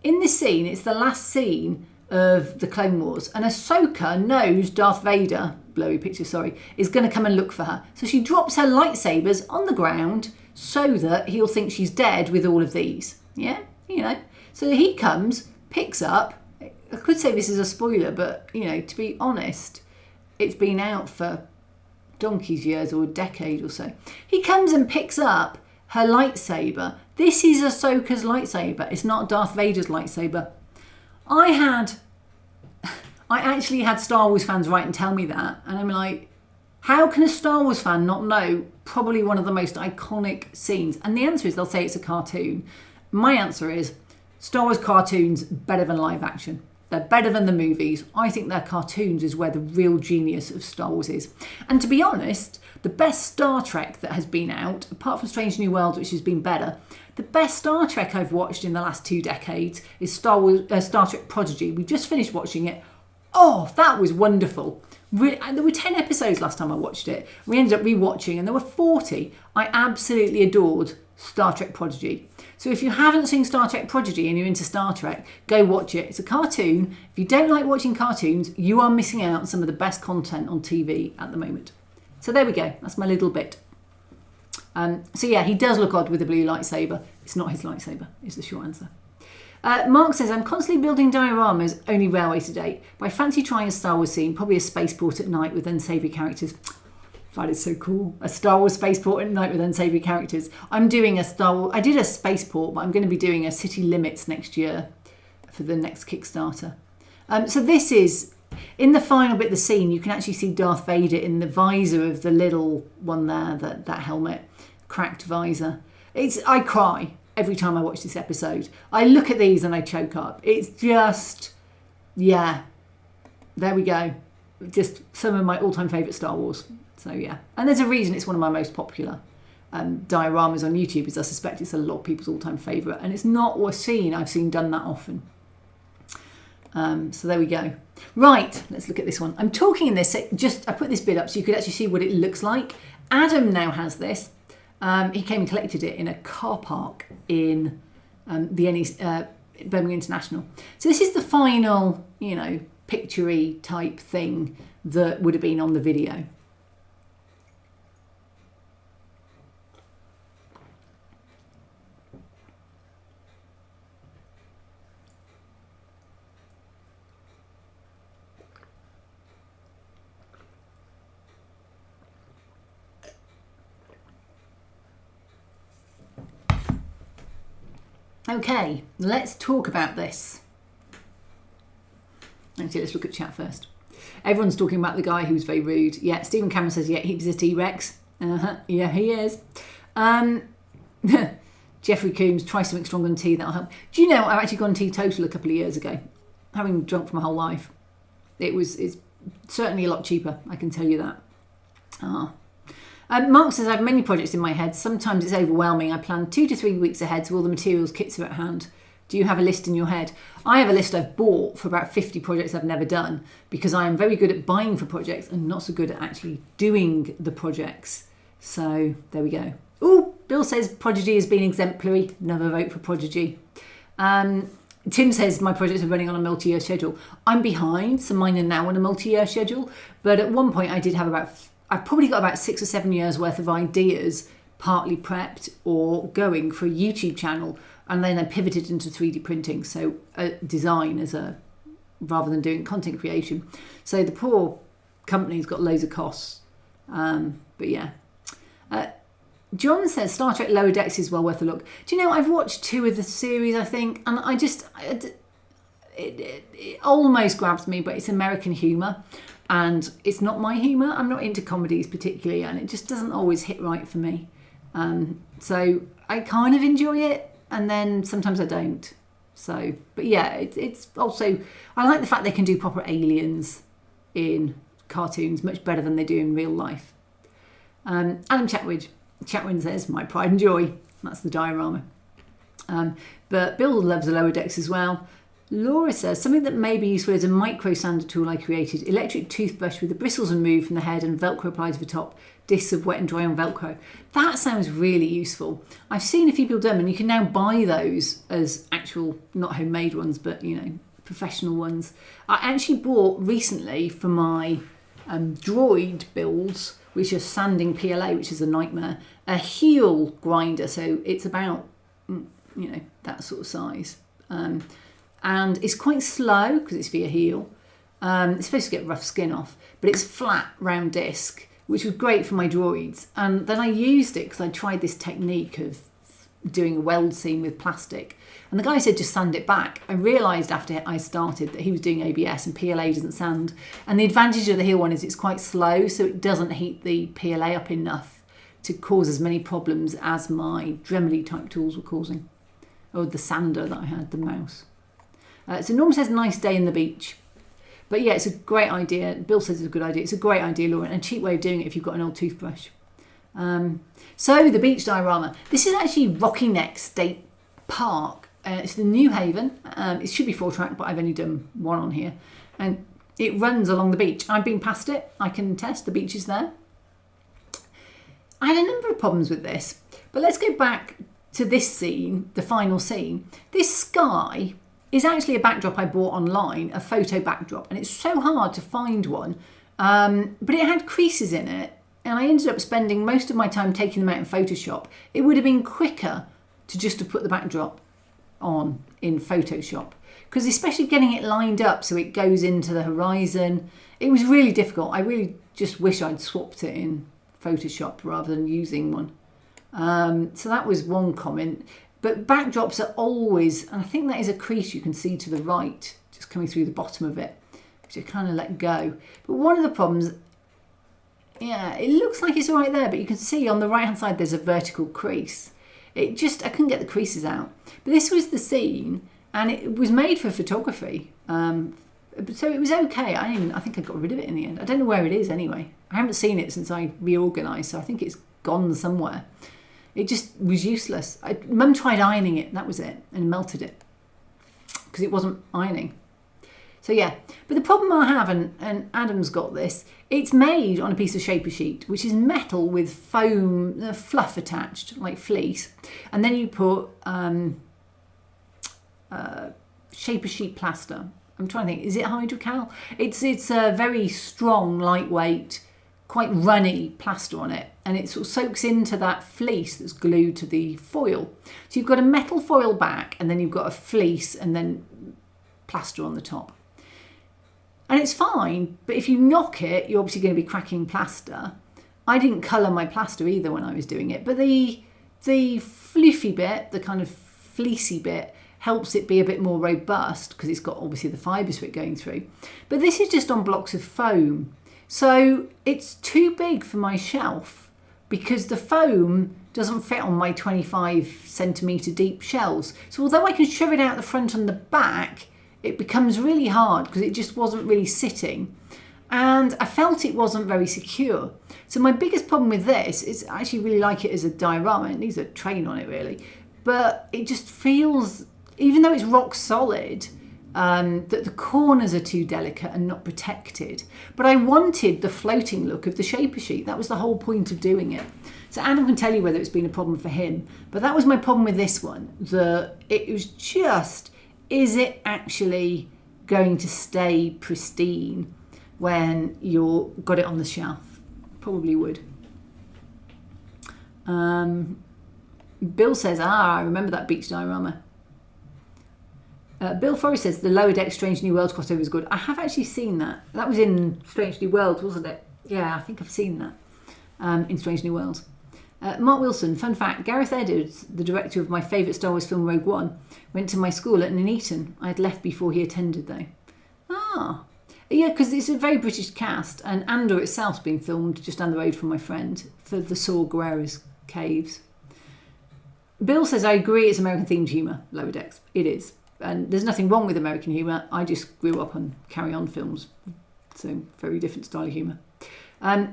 In this scene, it's the last scene of the Clone Wars, and Ahsoka knows Darth Vader, blurry picture, sorry, is going to come and look for her. So she drops her lightsabers on the ground so that he'll think she's dead with all of these. Yeah, you know. So he comes, picks up. I could say this is a spoiler, but, you know, to be honest, it's been out for donkey's years or a decade or so. He comes and picks up her lightsaber. This is Ahsoka's lightsaber. It's not Darth Vader's lightsaber. I actually had Star Wars fans write and tell me that, and I'm like, how can a Star Wars fan not know probably one of the most iconic scenes? And the answer is they'll say it's a cartoon. My answer is Star Wars cartoons better than live action. They're better than the movies. I think their cartoons is where the real genius of Star Wars is. And to be honest, the best Star Trek that has been out, apart from Strange New Worlds, which has been better, the best Star Trek I've watched in the last 2 decades is Star Trek Prodigy. We just finished watching it. Oh, that was wonderful. Really, there were 10 episodes last time I watched it. We ended up rewatching and there were 40. I absolutely adored Star Trek Prodigy. So if you haven't seen Star Trek Prodigy and you're into Star Trek, go watch it. It's a cartoon. If you don't like watching cartoons, you are missing out on some of the best content on TV at the moment. So there we go. That's my little bit. So yeah, he does look odd with a blue lightsaber. It's not his lightsaber, is the short answer. Mark says, I'm constantly building dioramas, only railway to date, but I fancy trying a Star Wars scene, probably a spaceport at night with unsavoury characters. That is so cool. A Star Wars spaceport at night with unsavoury characters. I'm doing a Star Wars... I did a spaceport, but I'm going to be doing a City Limits next year for the next Kickstarter. So this is... In the final bit of the scene, you can actually see Darth Vader in the visor of the little one there, that helmet, cracked visor. I cry every time I watch this episode. I look at these and I choke up. It's just... Yeah. There we go. Just some of my all-time favourite Star Wars. So yeah, and there's a reason it's one of my most popular dioramas on YouTube, is I suspect it's a lot of people's all-time favourite, and it's not a scene I've seen done that often. So there we go. Right, let's look at this one. I'm talking in this, I put this bit up so you could actually see what it looks like. Adam now has this. He came and collected it in a car park in Birmingham International. So this is the final, you know, picture-y type thing that would have been on the video. Okay, let's talk about this. Actually, let's look at chat first. Everyone's talking about the guy who's very rude. Yeah, Stephen Cameron says, yeah, he's a T-Rex. Yeah, he is. Jeffrey Coombs, try something stronger than tea, that'll help. Do you know, I've actually gone teetotal a couple of years ago, having drunk for my whole life. It's certainly a lot cheaper, I can tell you that. Mark says, I have many projects in my head. Sometimes it's overwhelming. I plan 2 to 3 weeks ahead, so all the materials, kits are at hand. Do you have a list in your head? I have a list I've bought for about 50 projects I've never done, because I am very good at buying for projects and not so good at actually doing the projects. So there we go. Oh, Bill says Prodigy has been exemplary. Another vote for Prodigy. Tim says my projects are running on a multi-year schedule. I'm behind, so mine are now on a multi-year schedule. But at one point I did have I've probably got about 6 or 7 years worth of ideas, partly prepped or going for a YouTube channel. And then I pivoted into 3D printing, so design rather than doing content creation. So the poor company's got loads of costs. But yeah. John says Star Trek Lower Decks is well worth a look. Do you know, I've watched 2 of the series, I think, and it almost grabs me, but it's American humour. And it's not my humour. I'm not into comedies particularly, and it just doesn't always hit right for me. So I kind of enjoy it, and then sometimes I don't. So, but yeah, it's also, I like the fact they can do proper aliens in cartoons much better than they do in real life. Adam Chatwin says, my pride and joy. That's the diorama. But Bill loves the lower decks as well. Laura says, something that may be useful is a micro sander tool I created. Electric toothbrush with the bristles removed from the head and Velcro applied to the top. Discs of wet and dry on Velcro. That sounds really useful. I've seen a few people do them, and you can now buy those as actual, not homemade ones, but, you know, professional ones. I actually bought recently for my droid builds, which are sanding PLA, which is a nightmare, a heel grinder. So it's about, you know, that sort of size. And it's quite slow because it's for your heel. It's supposed to get rough skin off, but it's flat, round disc, which was great for my droids. And then I used it because I tried this technique of doing a weld seam with plastic. And the guy said just sand it back. I realised after I started that he was doing ABS and PLA doesn't sand. And the advantage of the heel one is it's quite slow, so it doesn't heat the PLA up enough to cause as many problems as my Dremel type tools were causing. Or the sander that I had, the mouse. So Norm says nice day in the beach. But yeah, it's a great idea. Bill says it's a good idea. It's a great idea, Laura, and a cheap way of doing it if you've got an old toothbrush. So the beach diorama. This is actually Rocky Neck State Park. It's the New Haven. It should be 4-track, but I've only done one on here. And it runs along the beach. I've been past it. I can test the beach is there. I had a number of problems with this. But let's go back to this scene, the final scene. This sky is actually a backdrop I bought online, a photo backdrop, and it's so hard to find one, but it had creases in it, and I ended up spending most of my time taking them out in Photoshop. It would have been quicker to just have put the backdrop on in Photoshop, because especially getting it lined up so it goes into the horizon, it was really difficult. I really just wish I'd swapped it in Photoshop rather than using one. So that was one comment. But backdrops are always, and I think that is a crease you can see to the right, just coming through the bottom of it, which I kind of let go. But one of the problems, yeah, it looks like it's right there, but you can see on the right-hand side there's a vertical crease. I couldn't get the creases out. But this was the scene, and it was made for photography. So it was okay. I think I got rid of it in the end. I don't know where it is anyway. I haven't seen it since I reorganised, so I think it's gone somewhere. It just was useless. Mum tried ironing it, that was it, and melted it because it wasn't ironing. So yeah, but the problem I have, and Adam's got this, it's made on a piece of shaper sheet, which is metal with foam, fluff attached, like fleece, and then you put shaper sheet plaster. I'm trying to think, is it hydrocal? It's a very strong, lightweight, quite runny plaster on it, and it sort of soaks into that fleece that's glued to the foil. So you've got a metal foil back, and then you've got a fleece and then plaster on the top. And it's fine, but if you knock it, you're obviously going to be cracking plaster. I didn't colour my plaster either when I was doing it, but the floofy bit, the kind of fleecy bit, helps it be a bit more robust because it's got obviously the fibres for it going through. But this is just on blocks of foam. So it's too big for my shelf because the foam doesn't fit on my 25 centimetre deep shelves. So although I can shove it out the front and the back, it becomes really hard because it just wasn't really sitting. And I felt it wasn't very secure. So my biggest problem with this is I actually really like it as a diorama. It needs a train on it really. But it just feels, even though it's rock solid, that the corners are too delicate and not protected. But I wanted the floating look of the shaper sheet. That was the whole point of doing it. So Adam can tell you whether it's been a problem for him. But that was my problem with this one. It was just, is it actually going to stay pristine when you've got it on the shelf? Probably would. Bill says, I remember that beach diorama. Bill Forrest says the Lower Deck Strange New Worlds crossover is good. I have actually seen that. That was in Strange New Worlds, wasn't it? Yeah, I think I've seen that in Strange New Worlds. Mark Wilson, fun fact, Gareth Edwards, the director of my favourite Star Wars film Rogue One, went to my school at Nuneaton. I had left before he attended though. Yeah, because it's a very British cast, and Andor itself's been filmed just down the road from my friend for the Saw Gerrera's Caves. Bill says, I agree, it's American themed humour, Lower Decks. It is. And there's nothing wrong with American humour. I just grew up on Carry On films. So very different style of humour.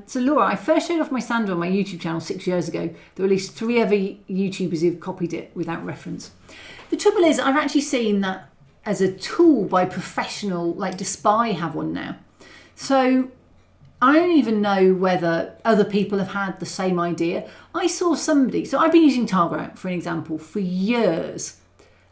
So Laura, I first showed off my sandal on my YouTube channel 6 years ago. There were at least 3 other YouTubers who've copied it without reference. The trouble is, I've actually seen that as a tool by professional, like Despy have one now. So I don't even know whether other people have had the same idea. I saw somebody, so I've been using Targrout for an example for years,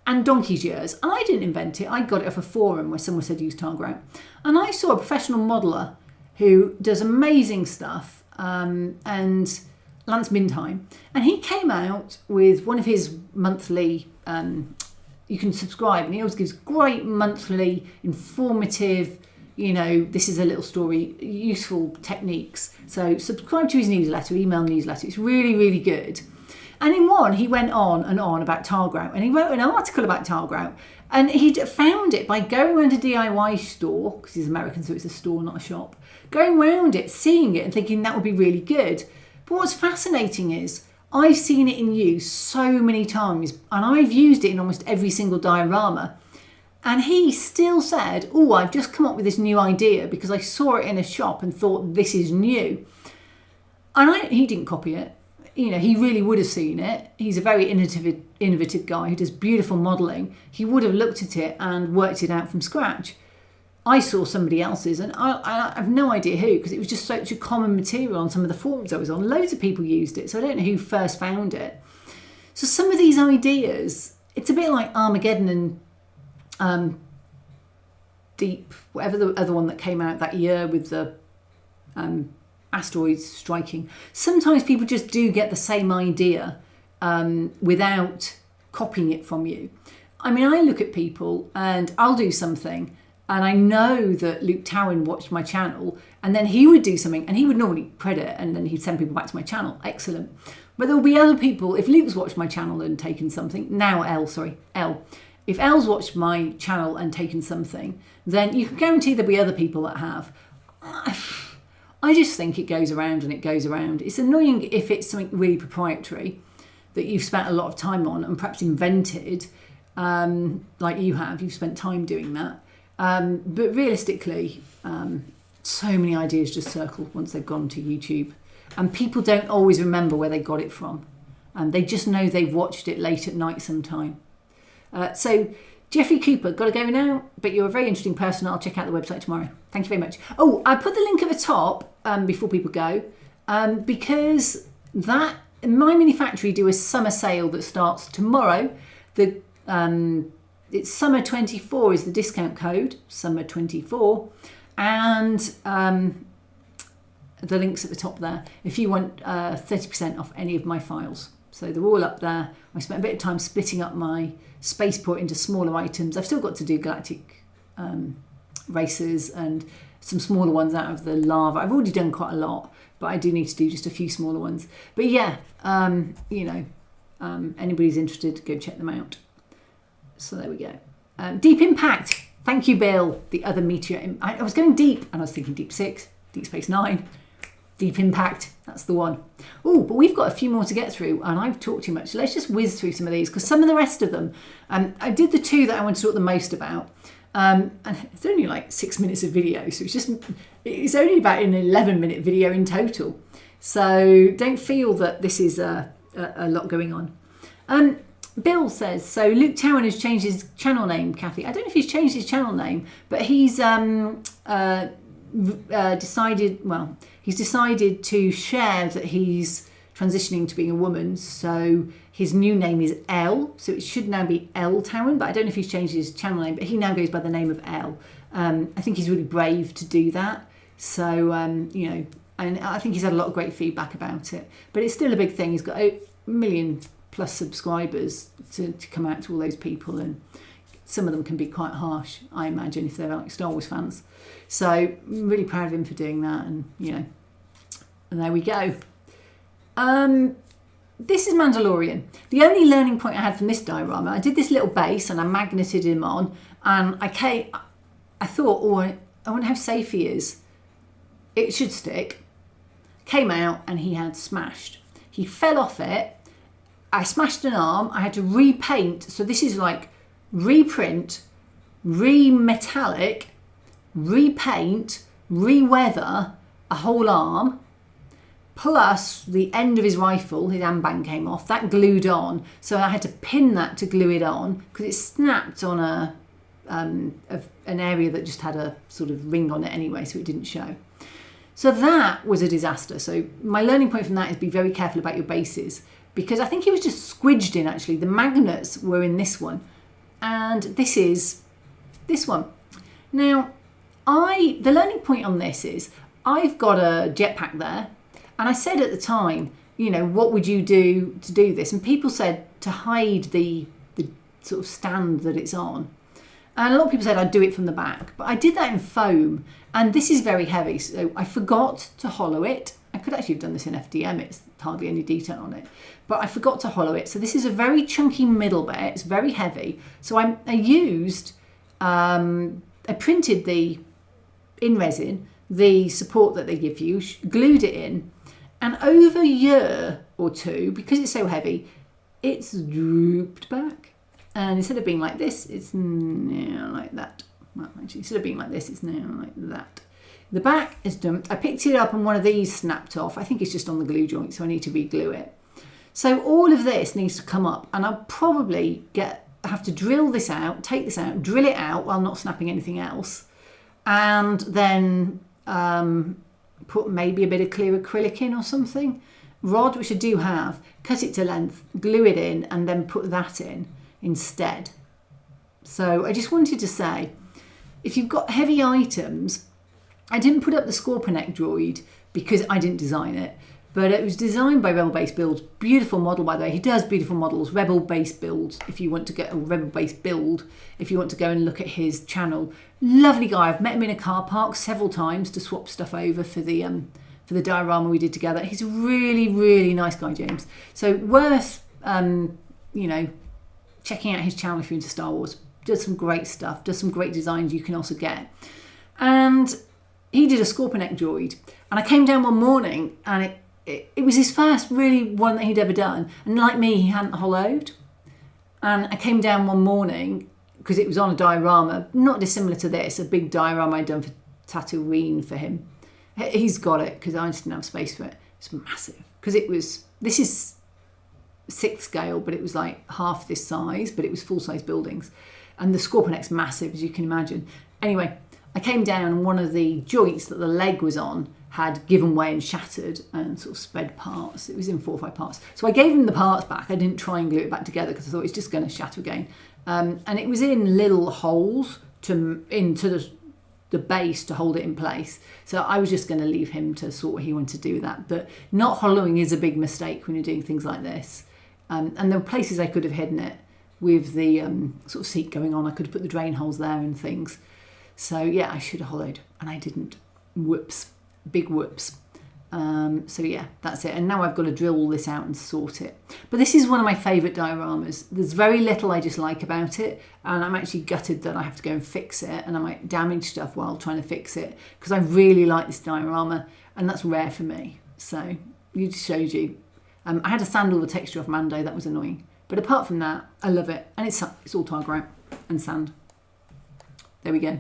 and donkey's years, and I didn't invent it. I got it off a forum where someone said use Targrout. And I saw a professional modeller who does amazing stuff, and Lance Mintime, and he came out with one of his monthly, you can subscribe, and he always gives great monthly informative, you know, this is a little story, useful techniques. So subscribe to his newsletter, email newsletter. It's really, really good. And in one, he went on and on about Targrout, and he wrote an article about Targrout, and he found it by going around a DIY store, because he's American, so it's a store, not a shop, going around it, seeing it, and thinking that would be really good. But what's fascinating is I've seen it in use so many times, and I've used it in almost every single diorama. And he still said, oh, I've just come up with this new idea because I saw it in a shop and thought this is new. And he didn't copy it. You know, he really would have seen it. He's a very innovative guy who does beautiful modelling. He would have looked at it and worked it out from scratch. I saw somebody else's, and I have no idea who, because it was just such a common material on some of the forums I was on. Loads of people used it, so I don't know who first found it. So some of these ideas, it's a bit like Armageddon and Deep, whatever the other one that came out that year with the asteroids striking. Sometimes people just do get the same idea without copying it from you. I mean, I look at people and I'll do something, and I know that Luke Towan watched my channel, and then he would do something, and he would normally credit, and then he'd send people back to my channel. Excellent. But there'll be other people, if Luke's watched my channel and taken something, now Elle. If Elle's watched my channel and taken something, then you can guarantee there'll be other people that have. I just think it goes around and it goes around. It's annoying if it's something really proprietary that you've spent a lot of time on and perhaps invented, like you have. You've spent time doing that. But realistically, so many ideas just circle once they've gone to YouTube. And people don't always remember where they got it from. They just know they've watched it late at night sometime. So Jeffrey Cooper, got to go now, but you're a very interesting person. I'll check out the website tomorrow. Thank you very much. Oh, I put the link at the top before people go, because that My Mini Factory do a summer sale that starts tomorrow. It's Summer 24 is the discount code, Summer 24, and the link's at the top there if you want 30% off any of my files. So they're all up there. I spent a bit of time splitting up my spaceport into smaller items. I've still got to do galactic races and some smaller ones out of the lava. I've already done quite a lot, but I do need to do just a few smaller ones. But yeah, anybody's interested, go check them out. So there we go. Deep Impact. Thank you, Bill. The other meteor. I was going deep, and I was thinking Deep 6, Deep Space Nine. Deep Impact, that's the one. Oh, but we've got a few more to get through, and I've talked too much. So let's just whiz through some of these, because some of the rest of them, I did the two that I want to talk the most about. And it's only like 6 minutes of video, so it's only about an 11-minute video in total. So don't feel that this is a lot going on. Bill says, so Luke Towan has changed his channel name, Kathy. I don't know if he's changed his channel name, but he's decided to share that he's transitioning to being a woman. So his new name is Elle. So it should now be Elle Towan, but I don't know if he's changed his channel name, but he now goes by the name of Elle. I think he's really brave to do that. So, and I think he's had a lot of great feedback about it, but it's still a big thing. He's got 1 million+ subscribers to come out to all those people, and some of them can be quite harsh, I imagine, if they're like Star Wars fans. So I'm really proud of him for doing that, and and there we go. This is Mandalorian. The only learning point I had from this diorama, I did this little base and I magneted him on, and I thought, I wonder how safe he is. It should stick. Came out and he had smashed. He fell off it. I smashed an arm. I had to repaint. So this is like reprint, re-metallic, repaint, re-weather, a whole arm, plus the end of his rifle, his handbang came off, that glued on. So I had to pin that to glue it on because it snapped on an area that just had a sort of ring on it anyway, so it didn't show. So that was a disaster. So my learning point from that is be very careful about your bases, because I think it was just squidged in actually. The magnets were in this one, and this is this one. Now, the learning point on this is I've got a jetpack there, and I said at the time, you know, what would you do to do this? And people said to hide the sort of stand that it's on. And a lot of people said I'd do it from the back, but I did that in foam, and this is very heavy, so I forgot to hollow it. I could actually have done this in FDM, it's hardly any detail on it, but I forgot to hollow it. So this is a very chunky middle bit, it's very heavy. So I printed in resin, the support that they give you, glued it in, and over a year or two, because it's so heavy, it's drooped back. And instead of being like this, it's now like that. Well, actually, instead of being like this, it's now like that. The back is dumped. I picked it up and one of these snapped off. I think it's just on the glue joint, so I need to re-glue it. So all of this needs to come up, and I'll probably have to drill this out, take this out, drill it out while not snapping anything else, and then put maybe a bit of clear acrylic in or something. Rod, which I do have, cut it to length, glue it in, and then put that in instead. So I just wanted to say, if you've got heavy items, I didn't put up the Scorpion droid because I didn't design it, but it was designed by Rebel Base Builds. Beautiful model, by the way. He does beautiful models. Rebel Base Builds, if you want to get a Rebel Base Build, if you want to go and look at his channel. Lovely guy. I've met him in a car park several times to swap stuff over for the diorama we did together. He's a really, really nice guy, James. So worth, you know, checking out his channel if you're into Star Wars. Does some great stuff. Does some great designs you can also get. And he did a Scorpion droid. And I came down one morning and it was his first really one that he'd ever done. And like me, he hadn't hollowed. And I came down one morning because it was on a diorama, not dissimilar to this, a big diorama I'd done for Tatooine for him. He's got it because I just didn't have space for it. It's massive because this is 6th scale, but it was like half this size, but it was full-size buildings. And the Scorpion X's massive, as you can imagine. Anyway, I came down and one of the joints that the leg was on had given way and shattered and sort of sped parts. It was in 4 or 5 parts. So I gave him the parts back. I didn't try and glue it back together because I thought it's just going to shatter again. And it was in little holes into the base to hold it in place. So I was just going to leave him to sort what he wanted to do with that. But not hollowing is a big mistake when you're doing things like this. And there were places I could have hidden it with the sort of seat going on. I could have put the drain holes there and things. So yeah, I should have hollowed and I didn't. Whoops. Big whoops. So yeah, that's it. And now I've got to drill all this out and sort it. But this is one of my favourite dioramas. There's very little I just like about it. And I'm actually gutted that I have to go and fix it. And I might damage stuff while trying to fix it. Because I really like this diorama. And that's rare for me. So it just shows you. I had to sand all the texture off Mando. That was annoying. But apart from that, I love it. And it's all tar grout and sand. There we go.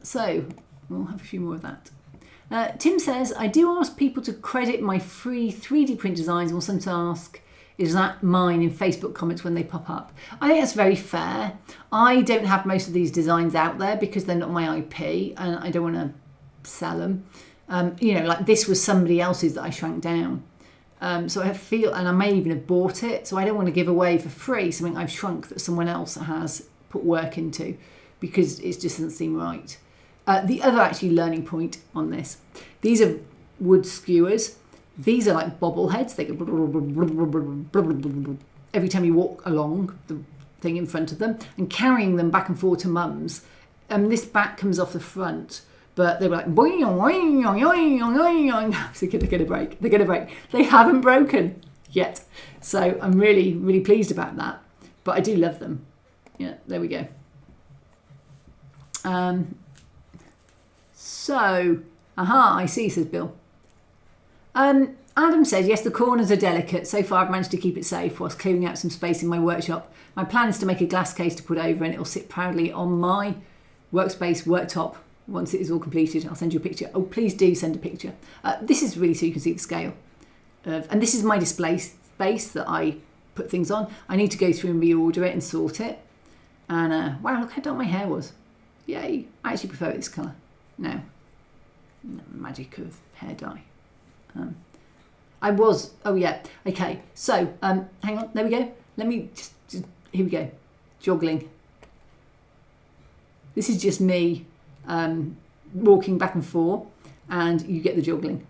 So we'll have a few more of that. Tim says, I do ask people to credit my free 3D print designs and will sometimes ask, is that mine in Facebook comments when they pop up? I think that's very fair. I don't have most of these designs out there because they're not my IP and I don't want to sell them. You know, like this was somebody else's that I shrank down. So I feel, and I may even have bought it, so I don't want to give away for free something I've shrunk that someone else has put work into because it just doesn't seem right. The other actually learning point on this, these are wood skewers. These are like bobbleheads. They go every time you walk along the thing in front of them and carrying them back and forth to mum's. This back comes off the front, but they were like boing, boing, boing, boing, boing. So they're going to break. They're going to break. They haven't broken yet. So I'm really, really pleased about that. But I do love them. Yeah, there we go. So, I see, says Bill. Adam says, yes, the corners are delicate. So far, I've managed to keep it safe whilst clearing out some space in my workshop. My plan is to make a glass case to put over and it will sit proudly on my workspace worktop once it is all completed. I'll send you a picture. Oh, please do send a picture. This is really so you can see the scale. And this is my display space that I put things on. I need to go through and reorder it and sort it. And wow, look how dark my hair was. Yay. I actually prefer this colour now. Magic of hair dye. Oh yeah, okay. So, hang on, there we go. Let me just here we go. Joggling. This is just me walking back and forth, and you get the joggling.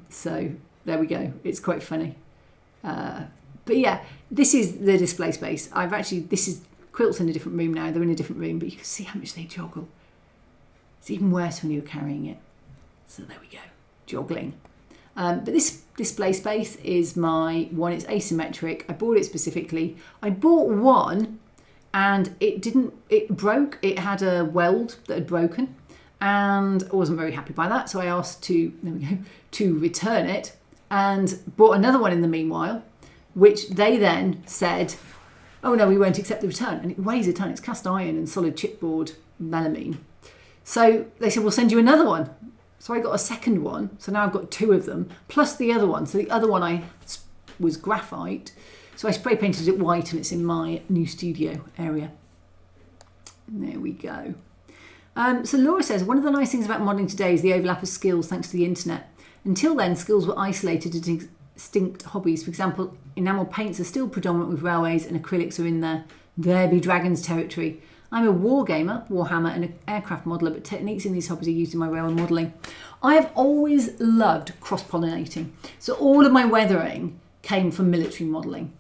So there we go. It's quite funny. But yeah, this is the display space. This is quilts in a different room now. They're in a different room, but you can see how much they joggle. It's even worse when you're carrying it. So there we go, joggling. But this display space is my one. It's asymmetric. I bought it specifically. I bought one and it broke. It had a weld that had broken and I wasn't very happy by that. So I asked to return it and bought another one in the meanwhile, which they then said, oh no, we won't accept the return. And it weighs a ton. It's cast iron and solid chipboard melamine. So they said, we'll send you another one. So I got a second one. So now I've got two of them, plus the other one. So the other one was graphite. So I spray painted it white and it's in my new studio area. There we go. So Laura says, one of the nice things about modelling today is the overlap of skills thanks to the internet. Until then, skills were isolated to distinct hobbies. For example, enamel paints are still predominant with railways and acrylics are in there be dragons territory. I'm a wargamer, Warhammer and an aircraft modeller, but techniques in these hobbies are used in my railway modelling. I have always loved cross-pollinating. So all of my weathering came from military modelling.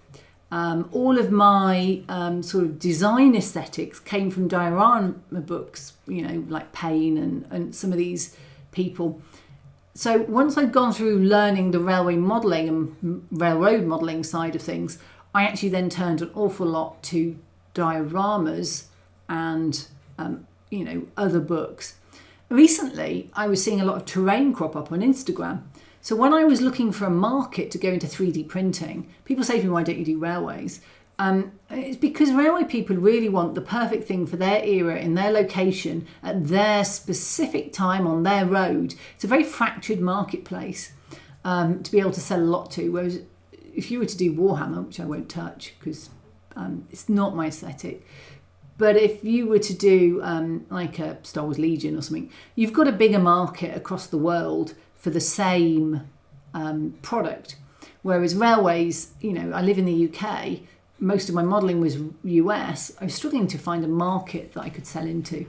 All of my sort of design aesthetics came from diorama books, like Payne and some of these people. So once I'd gone through learning the railway modelling and railroad modelling side of things, I actually then turned an awful lot to dioramas and other books. Recently, I was seeing a lot of terrain crop up on Instagram. So when I was looking for a market to go into 3D printing, people say to me, why don't you do railways? It's because railway people really want the perfect thing for their era, in their location, at their specific time on their road. It's a very fractured marketplace to be able to sell a lot to. Whereas if you were to do Warhammer, which I won't touch because it's not my aesthetic, but if you were to do like a Star Wars Legion or something, you've got a bigger market across the world for the same product. Whereas railways, I live in the UK, most of my modelling was US. I was struggling to find a market that I could sell into.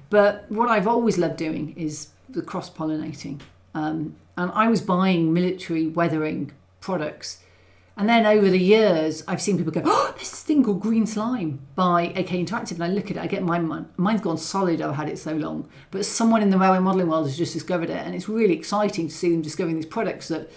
But what I've always loved doing is the cross-pollinating. And I was buying military weathering products. And then over the years, I've seen people go, oh, there's this thing called green slime by AK Interactive. And I look at it, I get mine's gone solid, I've had it so long. But someone in the railway modelling world has just discovered it. And it's really exciting to see them discovering these products that,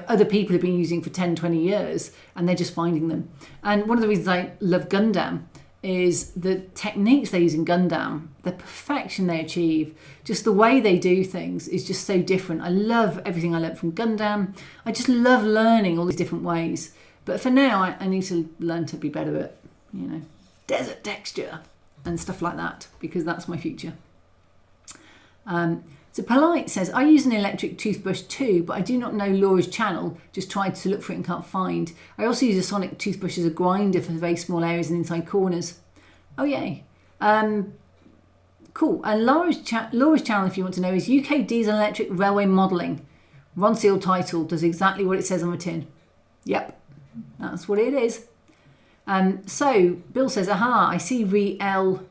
other people have been using for 10, 20 years. And they're just finding them. And one of the reasons I love Gundam is the techniques they use in Gundam, the perfection they achieve, just the way they do things is just so different. I love everything I learned from Gundam. I just love learning all these different ways. But for now, I need to learn to be better at, desert texture and stuff like that, because that's my future. So Polite says, I use an electric toothbrush too, but I do not know Laura's channel. Just tried to look for it and can't find. I also use a sonic toothbrush as a grinder for very small areas and inside corners. Oh, yay. Cool. And Laura's channel, if you want to know, is UK Diesel Electric Railway Modelling. Ronseal title, does exactly what it says on the tin. Yep, that's what it is. So Bill says, aha, I see L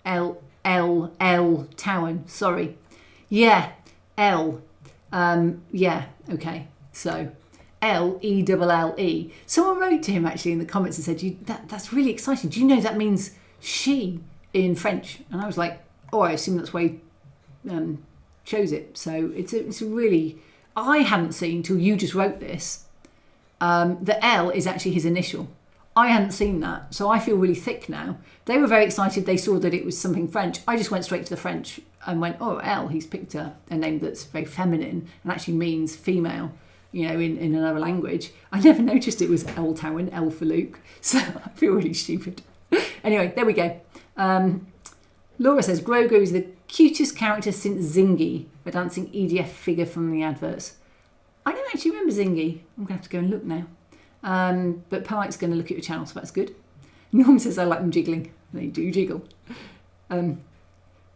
Towan. Sorry. Yeah, L. Yeah, okay. So L-E-L-L-E. Someone wrote to him actually in the comments and said, that's really exciting. Do you know that means she in French? And I was like, oh, I assume that's why he chose it. So it's a really, I hadn't seen till you just wrote this. The L is actually his initial. I hadn't seen that, so I feel really thick now. They were very excited. They saw that it was something French. I just went straight to the French and went, oh, L, he's picked a name that's very feminine and actually means female, in another language. I never noticed it was L Towan, L for Luke, so I feel really stupid. Anyway, there we go. Laura says, Grogu is the cutest character since Zingy, the dancing EDF figure from the adverts. I don't actually remember Zingy. I'm going to have to go and look now. But Polite's going to look at your channel, so that's good. Norm says, I like them jiggling. They do jiggle.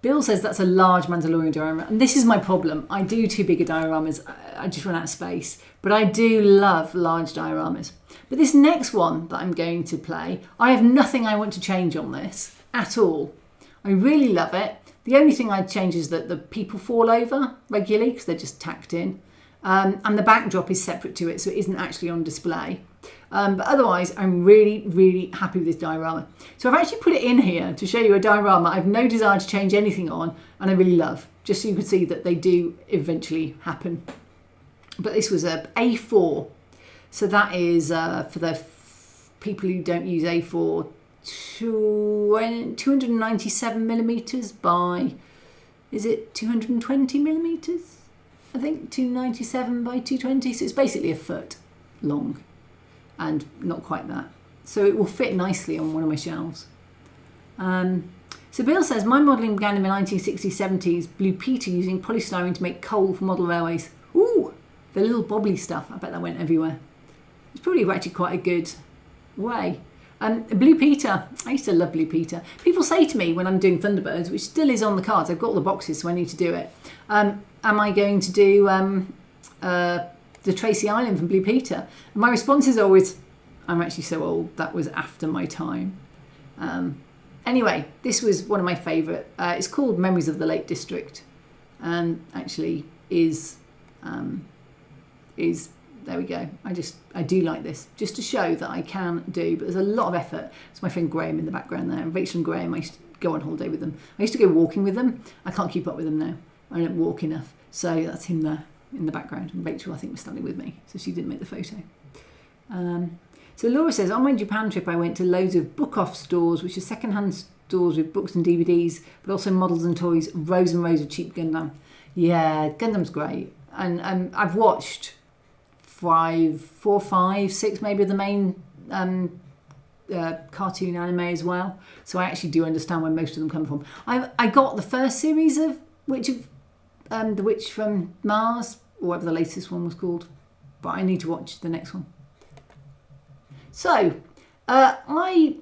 Bill says that's a large Mandalorian diorama. And this is my problem. I do too big a dioramas. I just run out of space. But I do love large dioramas. But this next one that I'm going to play, I have nothing I want to change on this at all. I really love it. The only thing I'd change is that the people fall over regularly because they're just tacked in. And the backdrop is separate to it, so it isn't actually on display. But otherwise, I'm really, really happy with this diorama. So I've actually put it in here to show you a diorama I've no desire to change anything on, and I really love, just so you can see that they do eventually happen. But this was a A4, so that is for the people who don't use A4, 297 millimeters by, is it 220 millimeters? I think 297 by 220, so it's basically a foot long and not quite that. So it will fit nicely on one of my shelves. So Bill says, my modelling began in the 1960s, 70s, Blue Peter using polystyrene to make coal for model railways. Ooh, the little bobbly stuff, I bet that went everywhere. It's probably actually quite a good way. Blue Peter, I used to love Blue Peter. People say to me when I'm doing Thunderbirds, which still is on the cards, I've got all the boxes so I need to do it. Am I going to do the Tracy Island from Blue Peter? And my response is always, I'm actually so old, that was after my time. Anyway, this was one of my favourite. It's called Memories of the Lake District, and actually is there we go. I do like this, just to show that I can do, but there's a lot of effort. It's my friend Graham in the background there, and Rachel and Graham, I used to go on holiday with them. I used to go walking with them. I can't keep up with them now. I don't walk enough. So that's him there in the background. And Rachel, I think, was standing with me, so she didn't make the photo. So Laura says, on my Japan trip, I went to loads of book-off stores, which are second-hand stores with books and DVDs, but also models and toys, rows and rows of cheap Gundam. Yeah, Gundam's great. And I've watched 4, 5, 6 maybe of the main cartoon anime as well. So I actually do understand where most of them come from. I got the first series of The Witch from Mars, or whatever the latest one was called, but I need to watch the next one. So I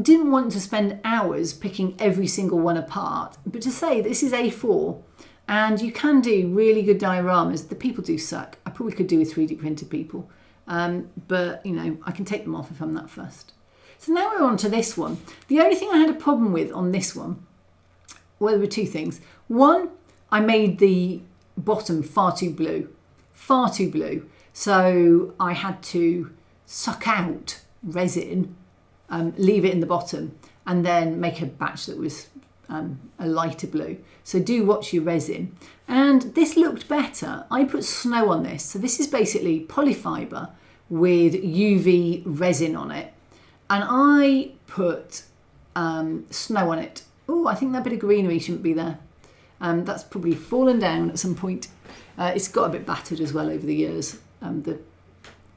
didn't want to spend hours picking every single one apart, but to say this is A4 and you can do really good dioramas. The people do suck. I probably could do with 3D printed people, but you know, I can take them off if I'm that fussed. So now we're on to this one. The only thing I had a problem with on this one, well, there were two things. One, I made the bottom far too blue. So I had to suck out resin, leave it in the bottom, and then make a batch that was a lighter blue. So do watch your resin. And this looked better. I put snow on this. So this is basically polyfiber with UV resin on it. And I put snow on it. Oh, I think that bit of greenery shouldn't be there. That's probably fallen down at some point. It's got a bit battered as well over the years, the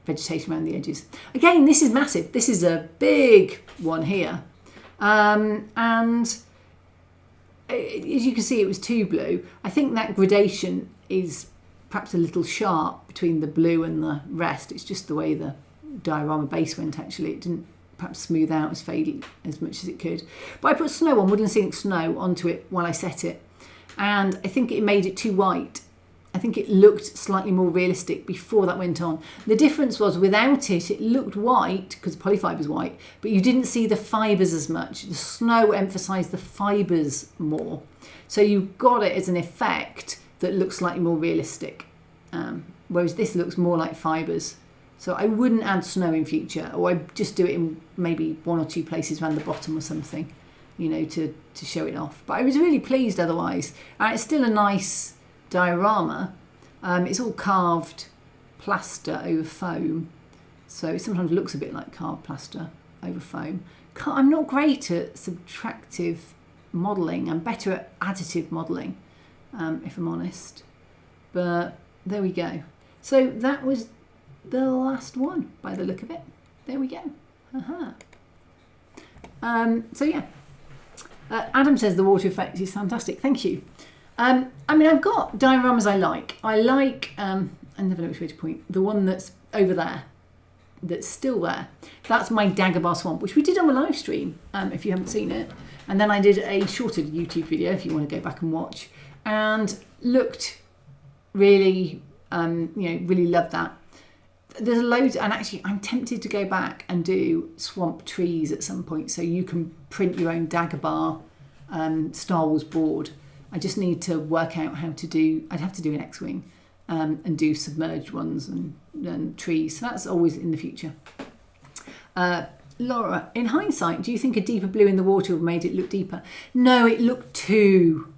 vegetation around the edges. Again, this is massive. This is a big one here. And as you can see, it was too blue. I think that gradation is perhaps a little sharp between the blue and the rest. It's just the way the diorama base went, actually. It didn't perhaps smooth out as faded as much as it could. But I put snow on, wooden scenic snow, onto it while I set it. And I think it made it too white. I think it looked slightly more realistic before that went on. The difference was without it, it looked white because the polyfiber's white, but you didn't see the fibres as much. The snow emphasised the fibres more. So you got it as an effect that looks slightly more realistic, whereas this looks more like fibres. So I wouldn't add snow in future, or I'd just do it in maybe 1 or 2 places around the bottom or something, you know, to show it off. But I was really pleased otherwise. And it's still a nice diorama. It's all carved plaster over foam, so it sometimes looks a bit like carved plaster over foam. I'm not great at subtractive modelling. I'm better at additive modelling, if I'm honest. But there we go. So that was the last one by the look of it. There we go. So yeah, Adam says the water effect is fantastic. Thank you. I mean, I've got dioramas I like. I never know which way to point. The one that's over there, that's still there. That's my Dagobah Swamp, which we did on a live stream, if you haven't seen it. And then I did a shorter YouTube video, if you want to go back and watch. And looked really, really loved that. There's loads, and actually I'm tempted to go back and do swamp trees at some point, so you can print your own Dagobah Star Wars board. I just need to work out how to do, I'd have to do an X-Wing and do submerged ones and trees, so that's always in the future. Laura, in hindsight, do you think a deeper blue in the water would have made it look deeper? No, it looked too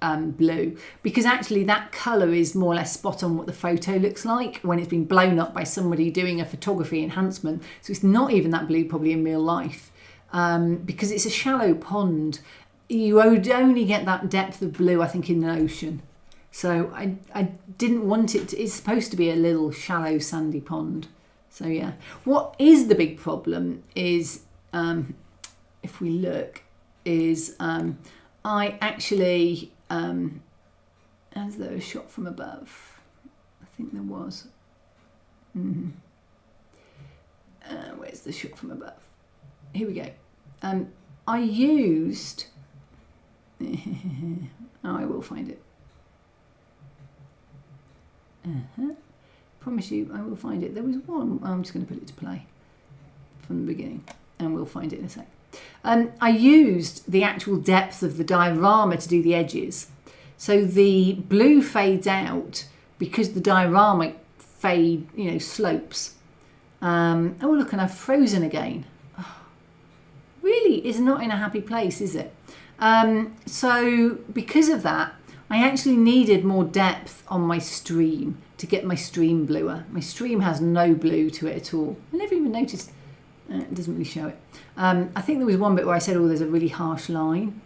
blue, because actually that colour is more or less spot on what the photo looks like when it's been blown up by somebody doing a photography enhancement. So it's not even that blue probably in real life, because it's a shallow pond. You would only get that depth of blue, I think, in the ocean. So I didn't want it to, it's supposed to be a little shallow sandy pond. So yeah, what is the big problem is, if we look, is I actually, as though a shot from above, I think there was. Where's the shot from above? Here we go. I used, I will find it. Promise you, I will find it. There was one. I'm just going to put it to play from the beginning, and we'll find it in a sec. I used the actual depth of the diorama to do the edges, so the blue fades out because the diorama slopes. Oh look, and I've frozen again. Oh, really is not in a happy place, is it? So because of that, I actually needed more depth on my stream to get my stream bluer. My stream has no blue to it at all. I never even noticed. It doesn't really show it. I think there was one bit where I said, oh, there's a really harsh line.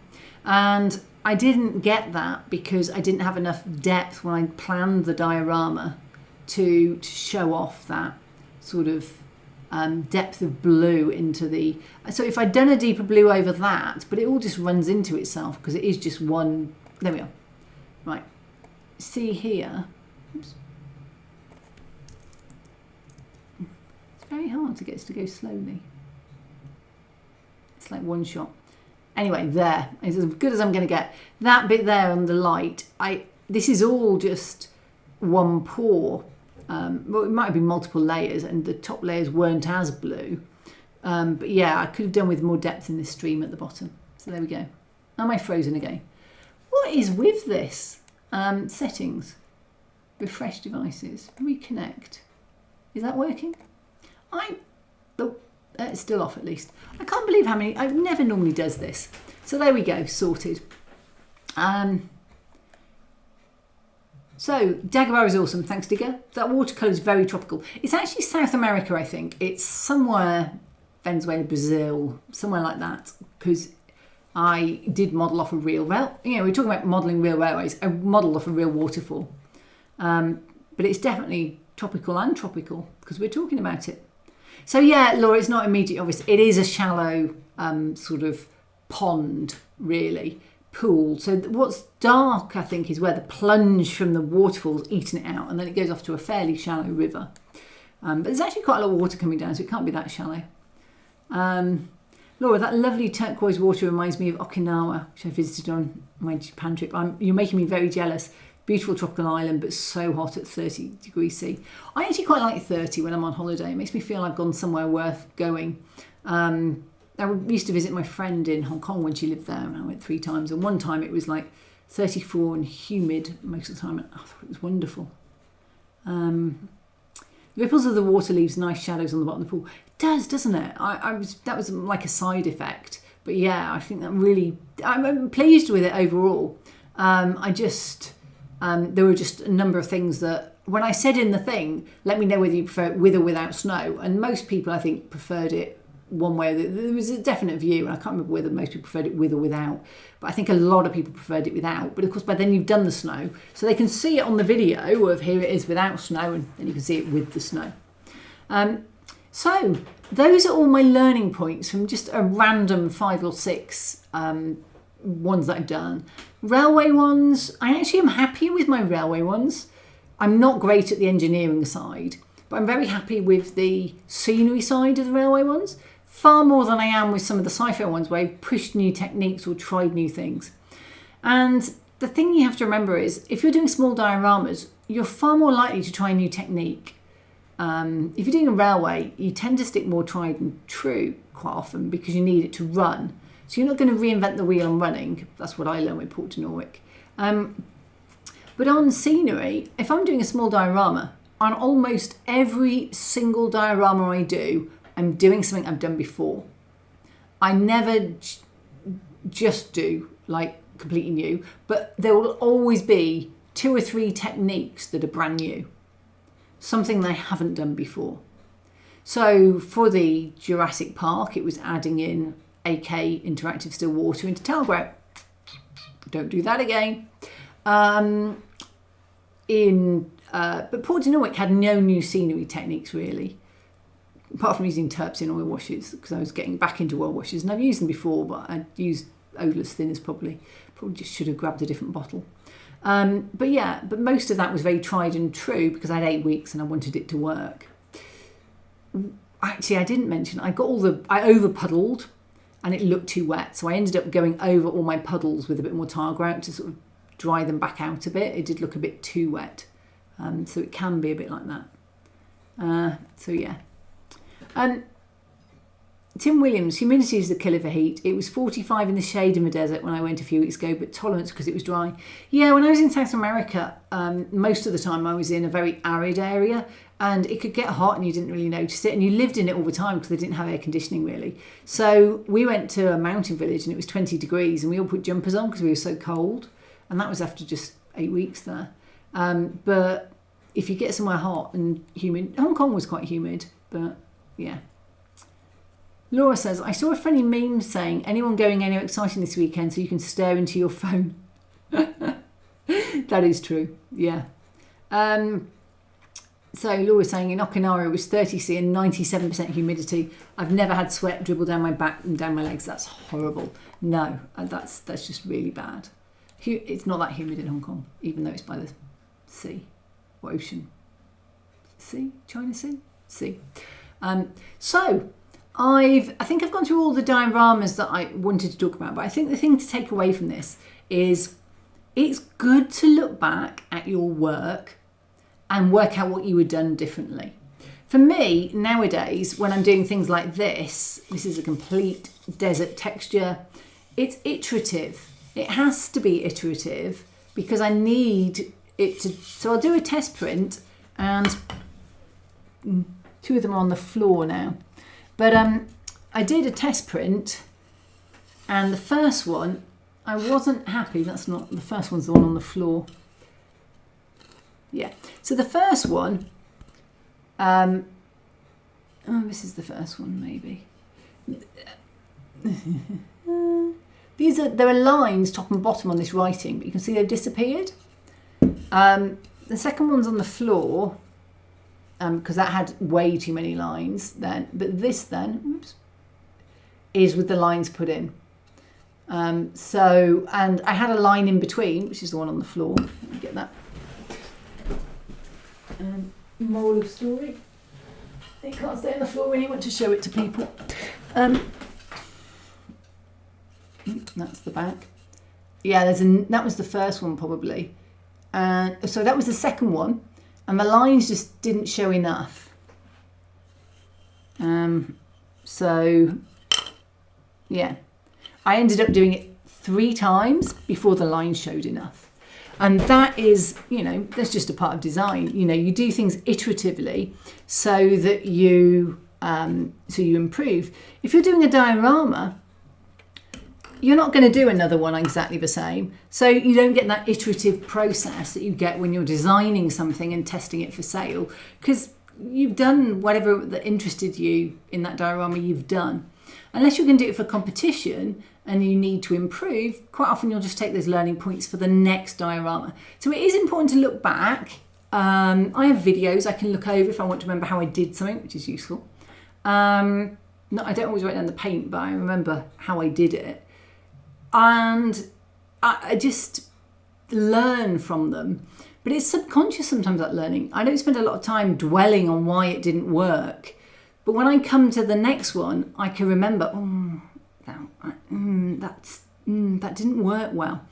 And I didn't get that because I didn't have enough depth when I planned the diorama to show off that sort of depth of blue into the... So if I'd done a deeper blue over that, but it all just runs into itself because it is just one... There we are. Right. See here. Oops. It's very hard to get us to go slowly. It's like one shot. Anyway, there is as good as I'm going to get. That bit there on the light, this is all just one pour. Well, it might have been multiple layers, and the top layers weren't as blue. But yeah, I could have done with more depth in this stream at the bottom. So there we go. Am I frozen again? What is with this? Settings, refresh devices, reconnect. Is that working? It's still off at least. I can't believe how many, I never normally does this. So there we go, sorted. So Dagobah is awesome, thanks Digger. That watercolour is very tropical. It's actually South America, I think. It's somewhere, Venezuela, Brazil, somewhere like that, because I did model off a real rail. You know, we're talking about modelling real railways. I modelled off a real waterfall. But it's definitely topical and tropical because we're talking about it. So yeah, Laura, it's not immediately obvious. It is a shallow sort of pond, really, pool. So what's dark, I think, is where the plunge from the waterfall's eaten it out, and then it goes off to a fairly shallow river. But there's actually quite a lot of water coming down, so it can't be that shallow. Laura, that lovely turquoise water reminds me of Okinawa, which I visited on my Japan trip. You're making me very jealous. Beautiful tropical island, but so hot at 30 degrees C. I actually quite like 30 when I'm on holiday. It makes me feel I've gone somewhere worth going. I used to visit my friend in Hong Kong when she lived there, and I went 3 times. And one time it was like 34 and humid most of the time. I thought it was wonderful. Ripples of the water leaves nice shadows on the bottom of the pool. It does, doesn't it? That was like a side effect. But yeah, I think that really... I'm pleased with it overall. There were just a number of things that... When I said in the thing, let me know whether you prefer it with or without snow. And most people, I think, preferred it one way. There was a definite view, and I can't remember whether most people preferred it with or without. But I think a lot of people preferred it without. But of course, by then you've done the snow. So they can see it on the video of here it is without snow, and then you can see it with the snow. So those are all my learning points from just a random 5 or 6 ones that I've done. Railway ones, I actually am happy with my railway ones. I'm not great at the engineering side, but I'm very happy with the scenery side of the railway ones, far more than I am with some of the sci-fi ones where I've pushed new techniques or tried new things. And the thing you have to remember is, if you're doing small dioramas, you're far more likely to try a new technique. If you're doing a railway, you tend to stick more tried and true quite often because you need it to run. So you're not going to reinvent the wheel on running. That's what I learned with Port to Norwich. But on scenery, if I'm doing a small diorama, on almost every single diorama I do, I'm doing something I've done before. I never just do like completely new, but there will always be 2 or 3 techniques that are brand new. Something they haven't done before. So for the Jurassic Park, it was adding in AK interactive still water into Talgrout. Don't do that again. But Port to Norwich had no new scenery techniques really, apart from using terps in oil washes, because I was getting back into oil washes, and I've used them before, but I'd used odorless thinners probably just should have grabbed a different bottle. But most of that was very tried and true because I had 8 weeks and I wanted it to work. Actually, I didn't mention, I over puddled and it looked too wet. So I ended up going over all my puddles with a bit more tile grout to sort of dry them back out a bit. It did look a bit too wet. So it can be a bit like that. Tim Williams, humidity is the killer for heat. It was 45 in the shade in the desert when I went a few weeks ago, but tolerance because it was dry. Yeah, when I was in South America, most of the time I was in a very arid area and it could get hot and you didn't really notice it, and you lived in it all the time because they didn't have air conditioning really. So we went to a mountain village and it was 20 degrees and we all put jumpers on because we were so cold, and that was after just 8 weeks there. But if you get somewhere hot and humid, Hong Kong was quite humid, but yeah. Laura says, I saw a funny meme saying, anyone going anywhere exciting this weekend so you can stare into your phone. That is true, yeah. So Laura's saying in Okinawa it was 30°C and 97% humidity. I've never had sweat dribble down my back and down my legs. That's horrible. No, that's just really bad. It's not that humid in Hong Kong, even though it's by the sea or ocean. Sea? China Sea? Sea. I think I've gone through all the dioramas that I wanted to talk about, but I think the thing to take away from this is it's good to look back at your work and work out what you would have done differently. For me, nowadays, when I'm doing things like this is a complete desert texture, it's iterative. It has to be iterative because I need it to, so I'll do a test print and 2 of them are on the floor now. But I did a test print and the first one, I wasn't happy. That's not, the first one's the one on the floor. Yeah, so the first one, this is the first one maybe. There are lines top and bottom on this writing, but you can see they've disappeared. The second one's on the floor, because that had way too many lines then. But this then, is with the lines put in. And I had a line in between, which is the one on the floor. Let me get that. Moral of story. You can't stay on the floor when you want to show it to people. That's the back. Yeah, that was the first one probably. So that was the second one. And the lines just didn't show enough. So, yeah. I ended up doing it 3 times before the lines showed enough. And that is, that's just a part of design. You do things iteratively so that you improve. If you're doing a diorama, you're not going to do another one exactly the same. So you don't get that iterative process that you get when you're designing something and testing it for sale, because you've done whatever that interested you in that diorama you've done. Unless you're going to do it for competition and you need to improve, quite often you'll just take those learning points for the next diorama. So it is important to look back. I have videos I can look over if I want to remember how I did something, which is useful. I don't always write down the paint, but I remember how I did it. And I just learn from them. But it's subconscious sometimes, that learning. I don't spend a lot of time dwelling on why it didn't work. But when I come to the next one, I can remember, that didn't work well.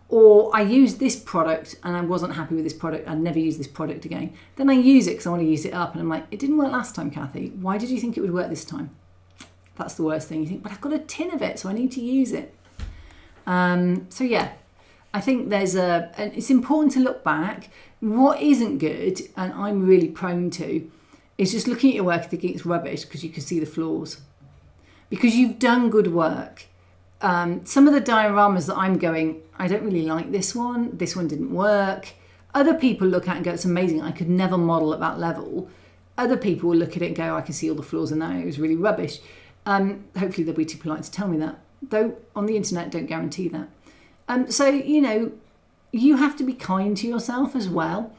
Or I used this product and I wasn't happy with this product. I'd never use this product again. Then I use it because I want to use it up. And I'm like, it didn't work last time, Kathy. Why did you think it would work this time? That's the worst thing. You think, but I've got a tin of it, so I need to use it. So yeah, I think it's important to look back. What isn't good, and I'm really prone to, is just looking at your work and thinking it's rubbish because you can see the flaws. Because you've done good work. Some of the dioramas that I'm going, I don't really like this one didn't work. Other people look at it and go, it's amazing, I could never model at that level. Other people will look at it and go, I can see all the flaws in that, it was really rubbish. Hopefully they'll be too polite to tell me that. Though on the internet, don't guarantee that. So, you have to be kind to yourself as well.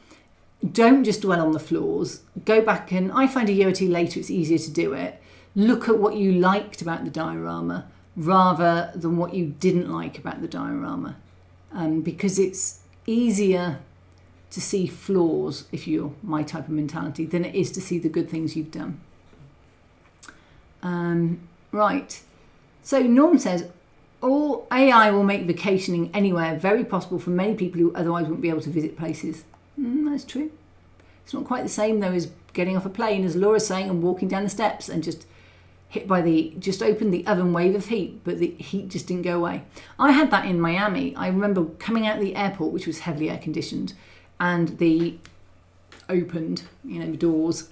Don't just dwell on the flaws. Go back, and I find a year or two later it's easier to do it. Look at what you liked about the diorama rather than what you didn't like about the diorama. Because it's easier to see flaws, if you're my type of mentality, than it is to see the good things you've done. Right. So Norm says, all AI will make vacationing anywhere very possible for many people who otherwise wouldn't be able to visit places. That's true. It's not quite the same though as getting off a plane, as Laura's saying, and walking down the steps and just just opened the oven wave of heat, but the heat just didn't go away. I had that in Miami. I remember coming out of the airport, which was heavily air conditioned, and the opened, the doors,